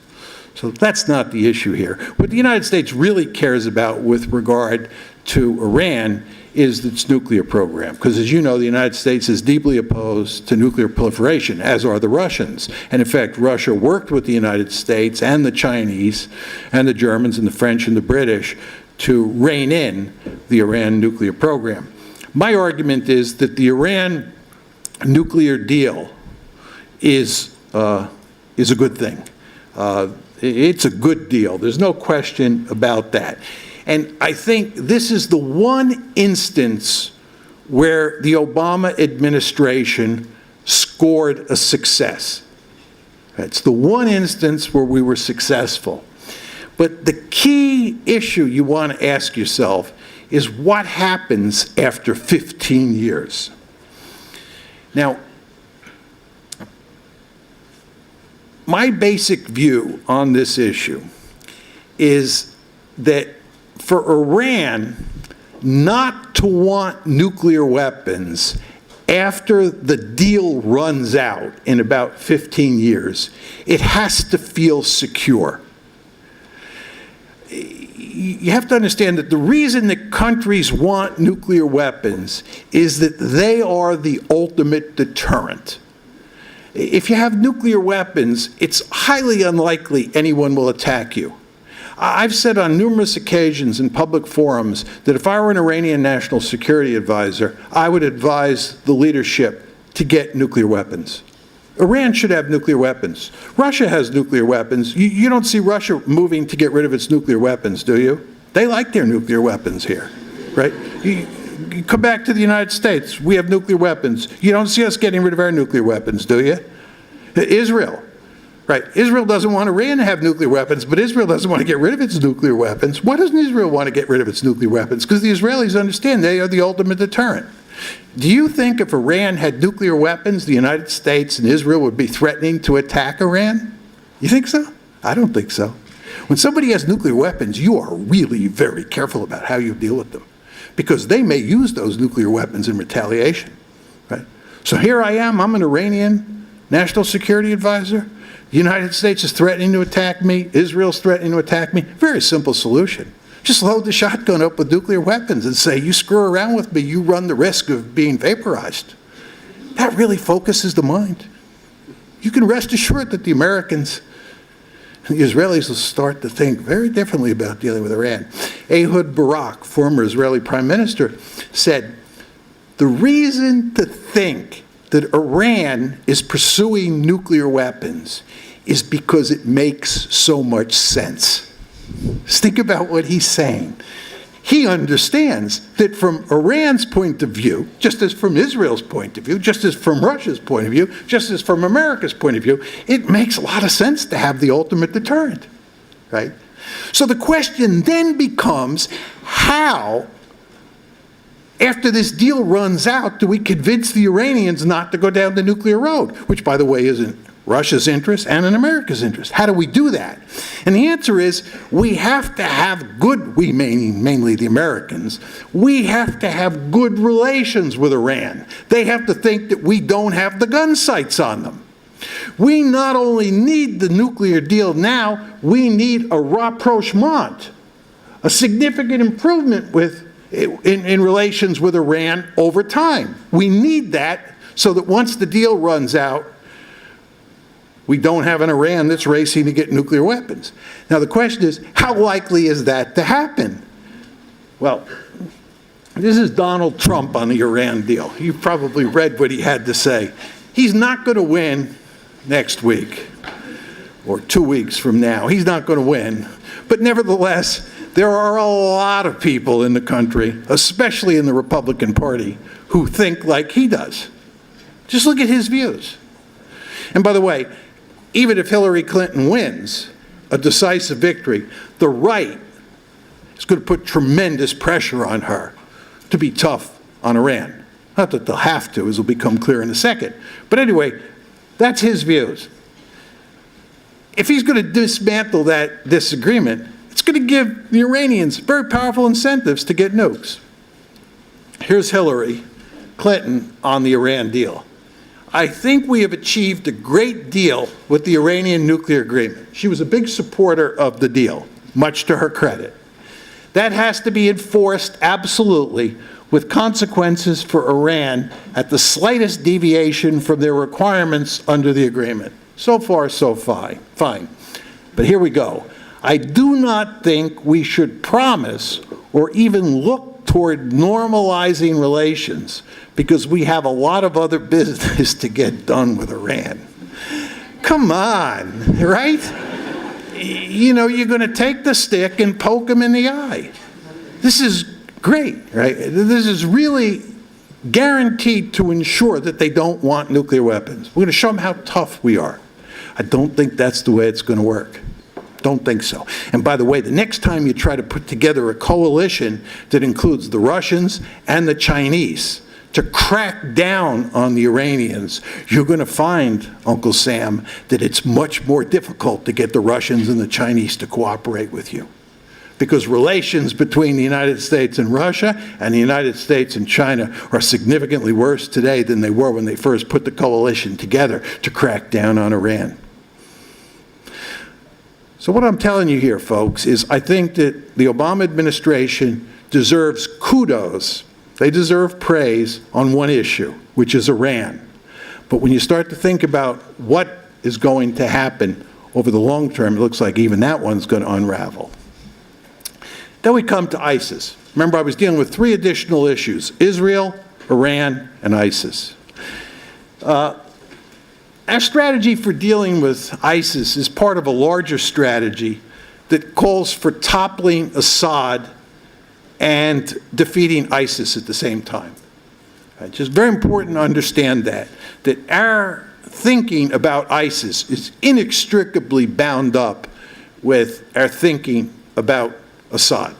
So that's not the issue here. What the United States really cares about with regard to Iran is its nuclear program. Because as you know, the United States is deeply opposed to nuclear proliferation, as are the Russians. And in fact, Russia worked with the United States and the Chinese and the Germans and the French and the British to rein in the Iran nuclear program. My argument is that the Iran nuclear deal is a good thing. It's a good deal. There's no question about that. And I think this is the one instance where the Obama administration scored a success. It's the one instance where we were successful. But the key issue you want to ask yourself is what happens after 15 years? Now, my basic view on this issue is that for Iran not to want nuclear weapons after the deal runs out in about 15 years, it has to feel secure. You have to understand that the reason that countries want nuclear weapons is that they are the ultimate deterrent. If you have nuclear weapons, it's highly unlikely anyone will attack you. I've said on numerous occasions in public forums that if I were an Iranian national security advisor, I would advise the leadership to get nuclear weapons. Iran should have nuclear weapons. Russia has nuclear weapons. You don't see Russia moving to get rid of its nuclear weapons, do you? They like their nuclear weapons here, right? You come back to the United States, we have nuclear weapons. You don't see us getting rid of our nuclear weapons, do you? Israel. Right, Israel doesn't want Iran to have nuclear weapons, but Israel doesn't want to get rid of its nuclear weapons. Why doesn't Israel want to get rid of its nuclear weapons? Because the Israelis understand they are the ultimate deterrent. Do you think if Iran had nuclear weapons, the United States and Israel would be threatening to attack Iran? You think so? I don't think so. When somebody has nuclear weapons, you are really very careful about how you deal with them, because they may use those nuclear weapons in retaliation. Right? So here I am, I'm an Iranian national security advisor. The United States is threatening to attack me. Israel's threatening to attack me. Very simple solution. Just load the shotgun up with nuclear weapons and say, you screw around with me, you run the risk of being vaporized. That really focuses the mind. You can rest assured that the Americans and the Israelis will start to think very differently about dealing with Iran. Ehud Barak, former Israeli prime minister, said, the reason to think that Iran is pursuing nuclear weapons is because it makes so much sense. Just think about what he's saying. He understands that from Iran's point of view, just as from Israel's point of view, just as from Russia's point of view, just as from America's point of view, it makes a lot of sense to have the ultimate deterrent, right? So the question then becomes, how, after this deal runs out, do we convince the Iranians not to go down the nuclear road, which, by the way, isn't Russia's interest and in America's interest? How do we do that? And the answer is, we have to have good, we meaning mainly the Americans, we have to have good relations with Iran. They have to think that we don't have the gun sights on them. We not only need the nuclear deal now, we need a rapprochement, a significant improvement in relations with Iran over time. We need that so that once the deal runs out, we don't have an Iran that's racing to get nuclear weapons. Now the question is, how likely is that to happen? Well, this is Donald Trump on the Iran deal. You've probably read what he had to say. He's not going to win next week or 2 weeks from now. He's not going to win. But nevertheless, there are a lot of people in the country, especially in the Republican Party, who think like he does. Just look at his views. And by the way, even if Hillary Clinton wins a decisive victory, the right is going to put tremendous pressure on her to be tough on Iran. Not that they'll have to, as will become clear in a second. But anyway, that's his views. If he's going to dismantle this agreement, it's going to give the Iranians very powerful incentives to get nukes. Here's Hillary Clinton on the Iran deal. I think we have achieved a great deal with the Iranian nuclear agreement. She was a big supporter of the deal, much to her credit. That has to be enforced absolutely, with consequences for Iran at the slightest deviation from their requirements under the agreement. So far, so fine. But here we go. I do not think we should promise or even look toward normalizing relations because we have a lot of other business to get done with Iran. Come on, right? You know, you're going to take the stick and poke them in the eye. This is great, right? This is really guaranteed to ensure that they don't want nuclear weapons. We're going to show them how tough we are. I don't think that's the way it's going to work. Don't think so. And by the way, the next time you try to put together a coalition that includes the Russians and the Chinese to crack down on the Iranians, you're going to find, Uncle Sam, that it's much more difficult to get the Russians and the Chinese to cooperate with you. Because relations between the United States and Russia and the United States and China are significantly worse today than they were when they first put the coalition together to crack down on Iran. So what I'm telling you here, folks, is I think that the Obama administration deserves kudos. They deserve praise on one issue, which is Iran. But when you start to think about what is going to happen over the long term, it looks like even that one's going to unravel. Then we come to ISIS. Remember, I was dealing with 3 additional issues: Israel, Iran, and ISIS. Our strategy for dealing with ISIS is part of a larger strategy that calls for toppling Assad and defeating ISIS at the same time. It's just very important to understand that our thinking about ISIS is inextricably bound up with our thinking about Assad.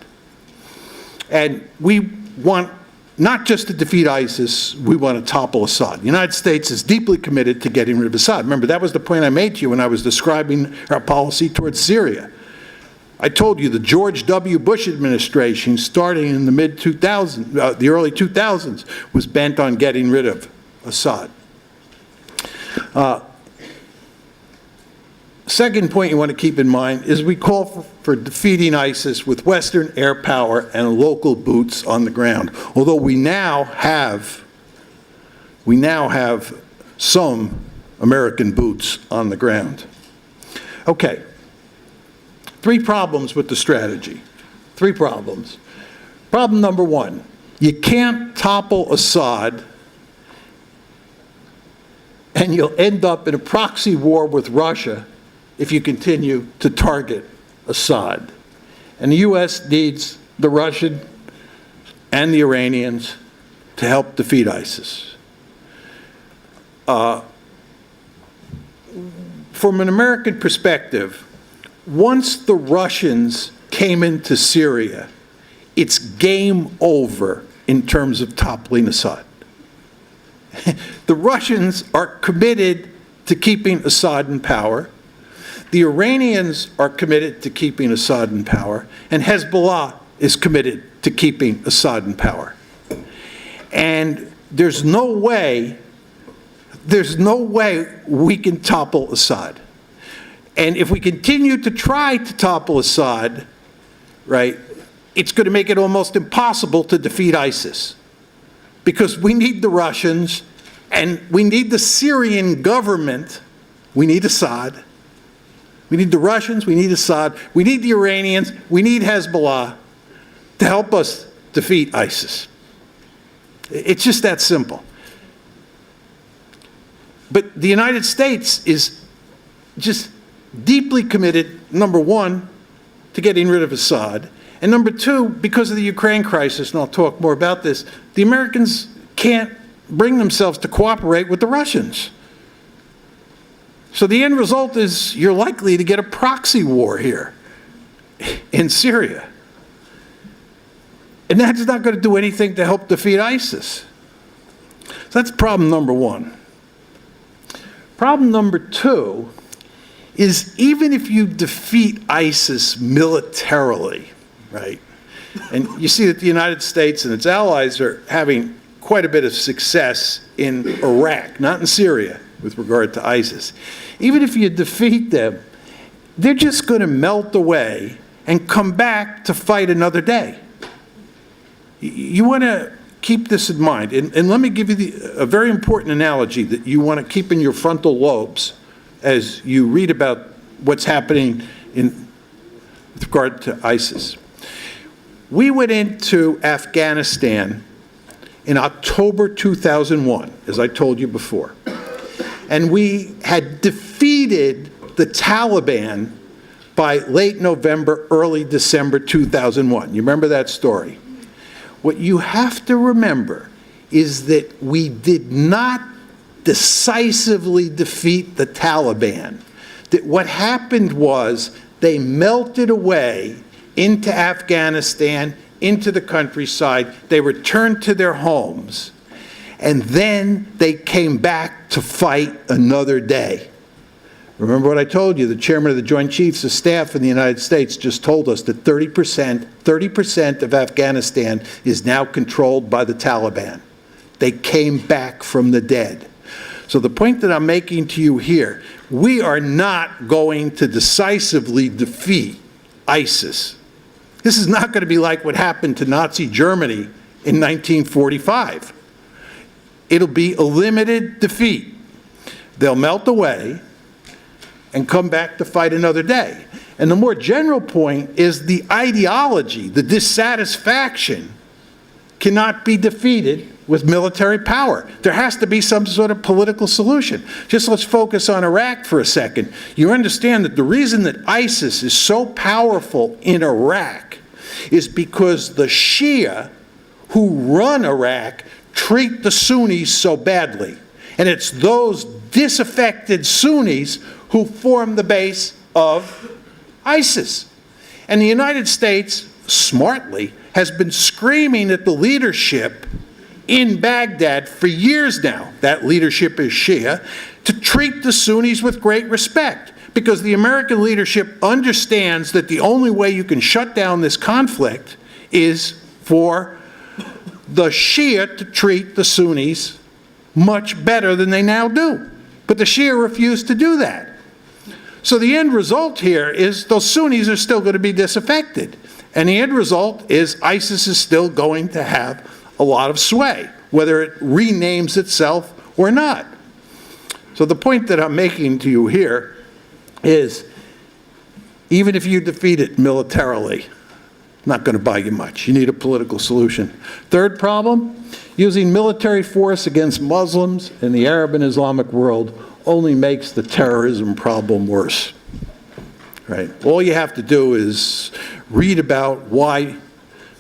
And we want not just to defeat ISIS, we want to topple Assad. The United States is deeply committed to getting rid of Assad. Remember, that was the point I made to you when I was describing our policy towards Syria. I told you the George W. Bush administration, starting in the mid-2000s, the early 2000s, was bent on getting rid of Assad. Second point you want to keep in mind is we call for defeating ISIS with Western air power and local boots on the ground. Although we now have some American boots on the ground. Okay. 3 problems with the strategy. 3 problems. Problem number 1, you can't topple Assad and you'll end up in a proxy war with Russia if you continue to target Assad. And the U.S. needs the Russian and the Iranians to help defeat ISIS. From an American perspective, once the Russians came into Syria, it's game over in terms of toppling Assad. The Russians are committed to keeping Assad in power. The Iranians are committed to keeping Assad in power, and Hezbollah is committed to keeping Assad in power. And there's no way we can topple Assad. And if we continue to try to topple Assad, right, it's going to make it almost impossible to defeat ISIS. Because we need the Russians and we need the Syrian government we need Assad. We need the Russians, we need Assad, we need the Iranians, we need Hezbollah to help us defeat ISIS. It's just that simple. But the United States is just deeply committed, number one, to getting rid of Assad, and number two, because of the Ukraine crisis, and I'll talk more about this, the Americans can't bring themselves to cooperate with the Russians. So the end result is you're likely to get a proxy war here in Syria. And that's not going to do anything to help defeat ISIS. So that's problem number one. Problem number two is even if you defeat ISIS militarily, right? And you see that the United States and its allies are having quite a bit of success in Iraq, not in Syria, with regard to ISIS. Even if you defeat them, they're just going to melt away and come back to fight another day. You want to keep this in mind. And let me give you a very important analogy that you want to keep in your frontal lobes as you read about what's happening with regard to ISIS. We went into Afghanistan in October 2001, as I told you before. And we had defeated the Taliban by late November, early December 2001. You remember that story? What you have to remember is that we did not decisively defeat the Taliban. That what happened was they melted away into Afghanistan, into the countryside. They returned to their homes. And then they came back to fight another day. Remember what I told you, the chairman of the Joint Chiefs of Staff in the United States just told us that 30% of Afghanistan is now controlled by the Taliban. They came back from the dead. So the point that I'm making to you here, we are not going to decisively defeat ISIS. This is not going to be like what happened to Nazi Germany in 1945. It'll be a limited defeat. They'll melt away and come back to fight another day. And the more general point is the ideology, the dissatisfaction, cannot be defeated with military power. There has to be some sort of political solution. Just let's focus on Iraq for a second. You understand that the reason that ISIS is so powerful in Iraq is because the Shia who run Iraq treat the Sunnis so badly. And it's those disaffected Sunnis who form the base of ISIS. And the United States, smartly, has been screaming at the leadership in Baghdad for years now, that leadership is Shia, to treat the Sunnis with great respect. Because the American leadership understands that the only way you can shut down this conflict is for the Shia to treat the Sunnis much better than they now do. But the Shia refuse to do that. So the end result here is those Sunnis are still going to be disaffected. And the end result is ISIS is still going to have a lot of sway, whether it renames itself or not. So the point that I'm making to you here is, even if you defeat it militarily, not going to buy you much. You need a political solution. Third problem, using military force against Muslims in the Arab and Islamic world only makes the terrorism problem worse. Right? All you have to do is read about why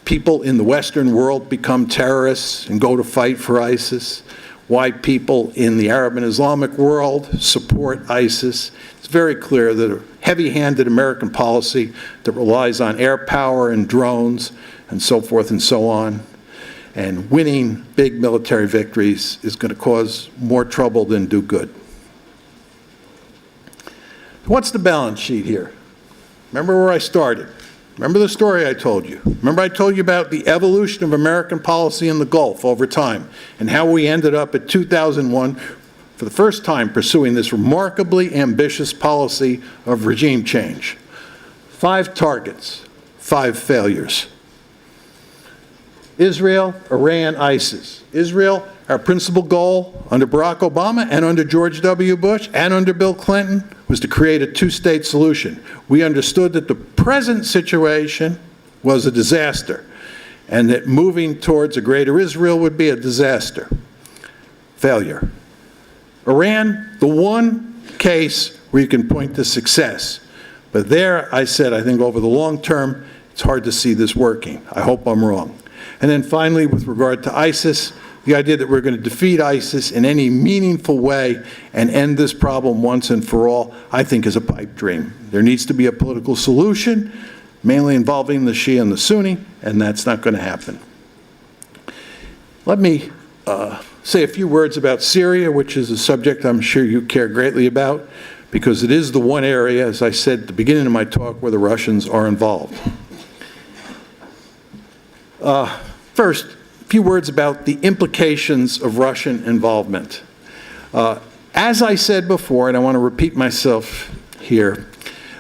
people in the Western world become terrorists and go to fight for ISIS, why people in the Arab and Islamic world support ISIS. It's very clear that a heavy-handed American policy that relies on air power and drones and so forth and so on, and winning big military victories is going to cause more trouble than do good. What's the balance sheet here? Remember where I started. Remember the story I told you. Remember I told you about the evolution of American policy in the Gulf over time and how we ended up at 2001 for the first time pursuing this remarkably ambitious policy of regime change. 5 targets, 5 failures. Israel, Iran, ISIS. Israel, Our principal goal under Barack Obama and under George W. Bush and under Bill Clinton was to create a two-state solution. We understood that the present situation was a disaster and that moving towards a greater Israel would be a disaster. Failure. Iran, the one case where you can point to success. But there, I said, I think over the long term, it's hard to see this working. I hope I'm wrong. And then finally, with regard to ISIS, the idea that we're going to defeat ISIS in any meaningful way and end this problem once and for all, I think is a pipe dream. There needs to be a political solution, mainly involving the Shia and the Sunni, and that's not going to happen. Let me say a few words about Syria, which is a subject I'm sure you care greatly about, because it is the one area, as I said at the beginning of my talk, where the Russians are involved. First, a few words about the implications of Russian involvement. As I said before, and I want to repeat myself here,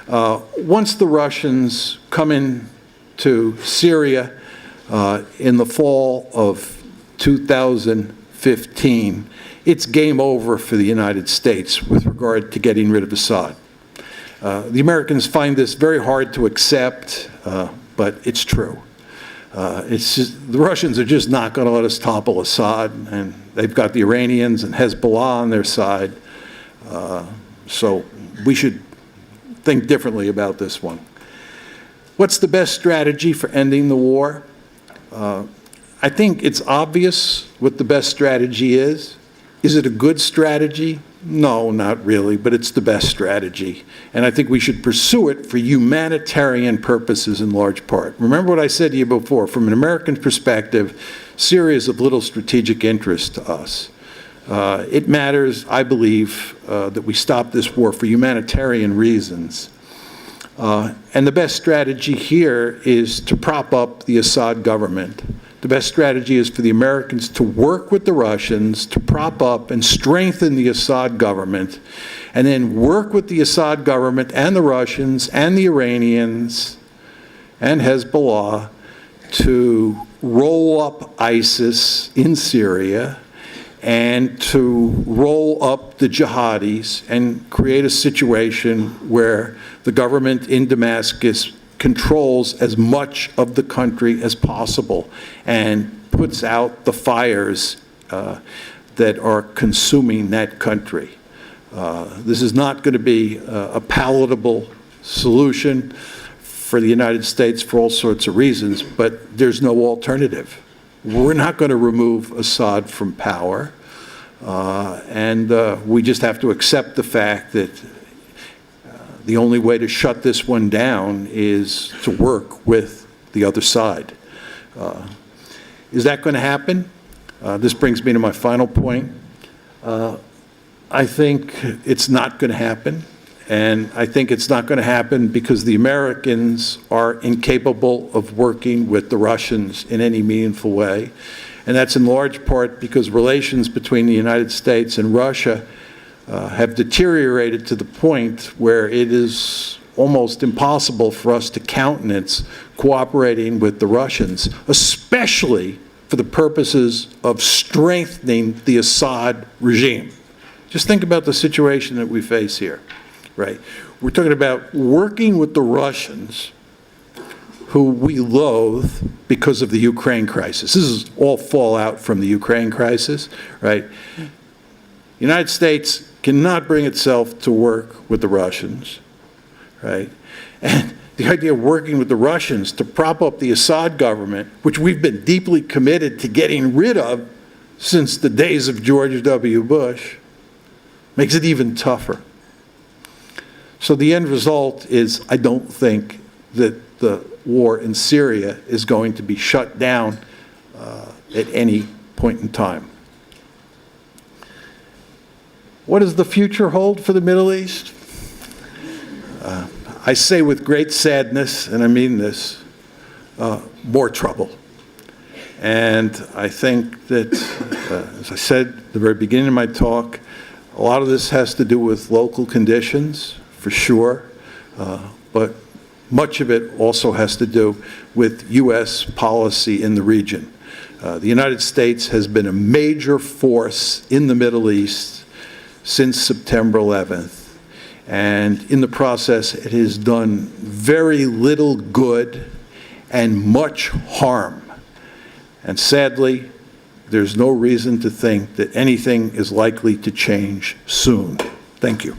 once the Russians come into Syria in the fall of 2015, it's game over for the United States with regard to getting rid of Assad. The Americans find this very hard to accept, but it's true. It's just, the Russians are just not going to let us topple Assad, and they've got the Iranians and Hezbollah on their side. So we should think differently about this one. What's the best strategy for ending the war? I think it's obvious what the best strategy is. Is it a good strategy? No, not really, but it's the best strategy. And I think we should pursue it for humanitarian purposes in large part. Remember what I said to you before, from an American perspective, Syria is of little strategic interest to us. It matters, I believe, that we stop this war for humanitarian reasons. And the best strategy here is to prop up the Assad government. The best strategy is for the Americans to work with the Russians to prop up and strengthen the Assad government, and then work with the Assad government and the Russians and the Iranians and Hezbollah to roll up ISIS in Syria and to roll up the jihadis and create a situation where the government in Damascus controls as much of the country as possible and puts out the fires that are consuming that country. This is not going to be a palatable solution for the United States for all sorts of reasons, but there's no alternative. We're not going to remove Assad from power, and we just have to accept the fact that the only way to shut this one down is to work with the other side. Is that going to happen? This brings me to my final point. I think it's not going to happen, and I think it's not going to happen because the Americans are incapable of working with the Russians in any meaningful way, and that's in large part because relations between the United States and Russia have deteriorated to the point where it is almost impossible for us to countenance cooperating with the Russians, especially for the purposes of strengthening the Assad regime. Just think about the situation that we face here, right? We're talking about working with the Russians, who we loathe because of the Ukraine crisis. This is all fallout from the Ukraine crisis, right? The United States cannot bring itself to work with the Russians, right? And the idea of working with the Russians to prop up the Assad government, which we've been deeply committed to getting rid of since the days of George W. Bush, makes it even tougher. So the end result is I don't think that the war in Syria is going to be shut down at any point in time. What does the future hold for the Middle East? I say with great sadness, and I mean this, more trouble. And I think that, as I said at the very beginning of my talk, a lot of this has to do with local conditions, for sure, but much of it also has to do with U.S. policy in the region. The United States has been a major force in the Middle East since September 11th, and in the process, it has done very little good and much harm. And sadly, there's no reason to think that anything is likely to change soon. Thank you.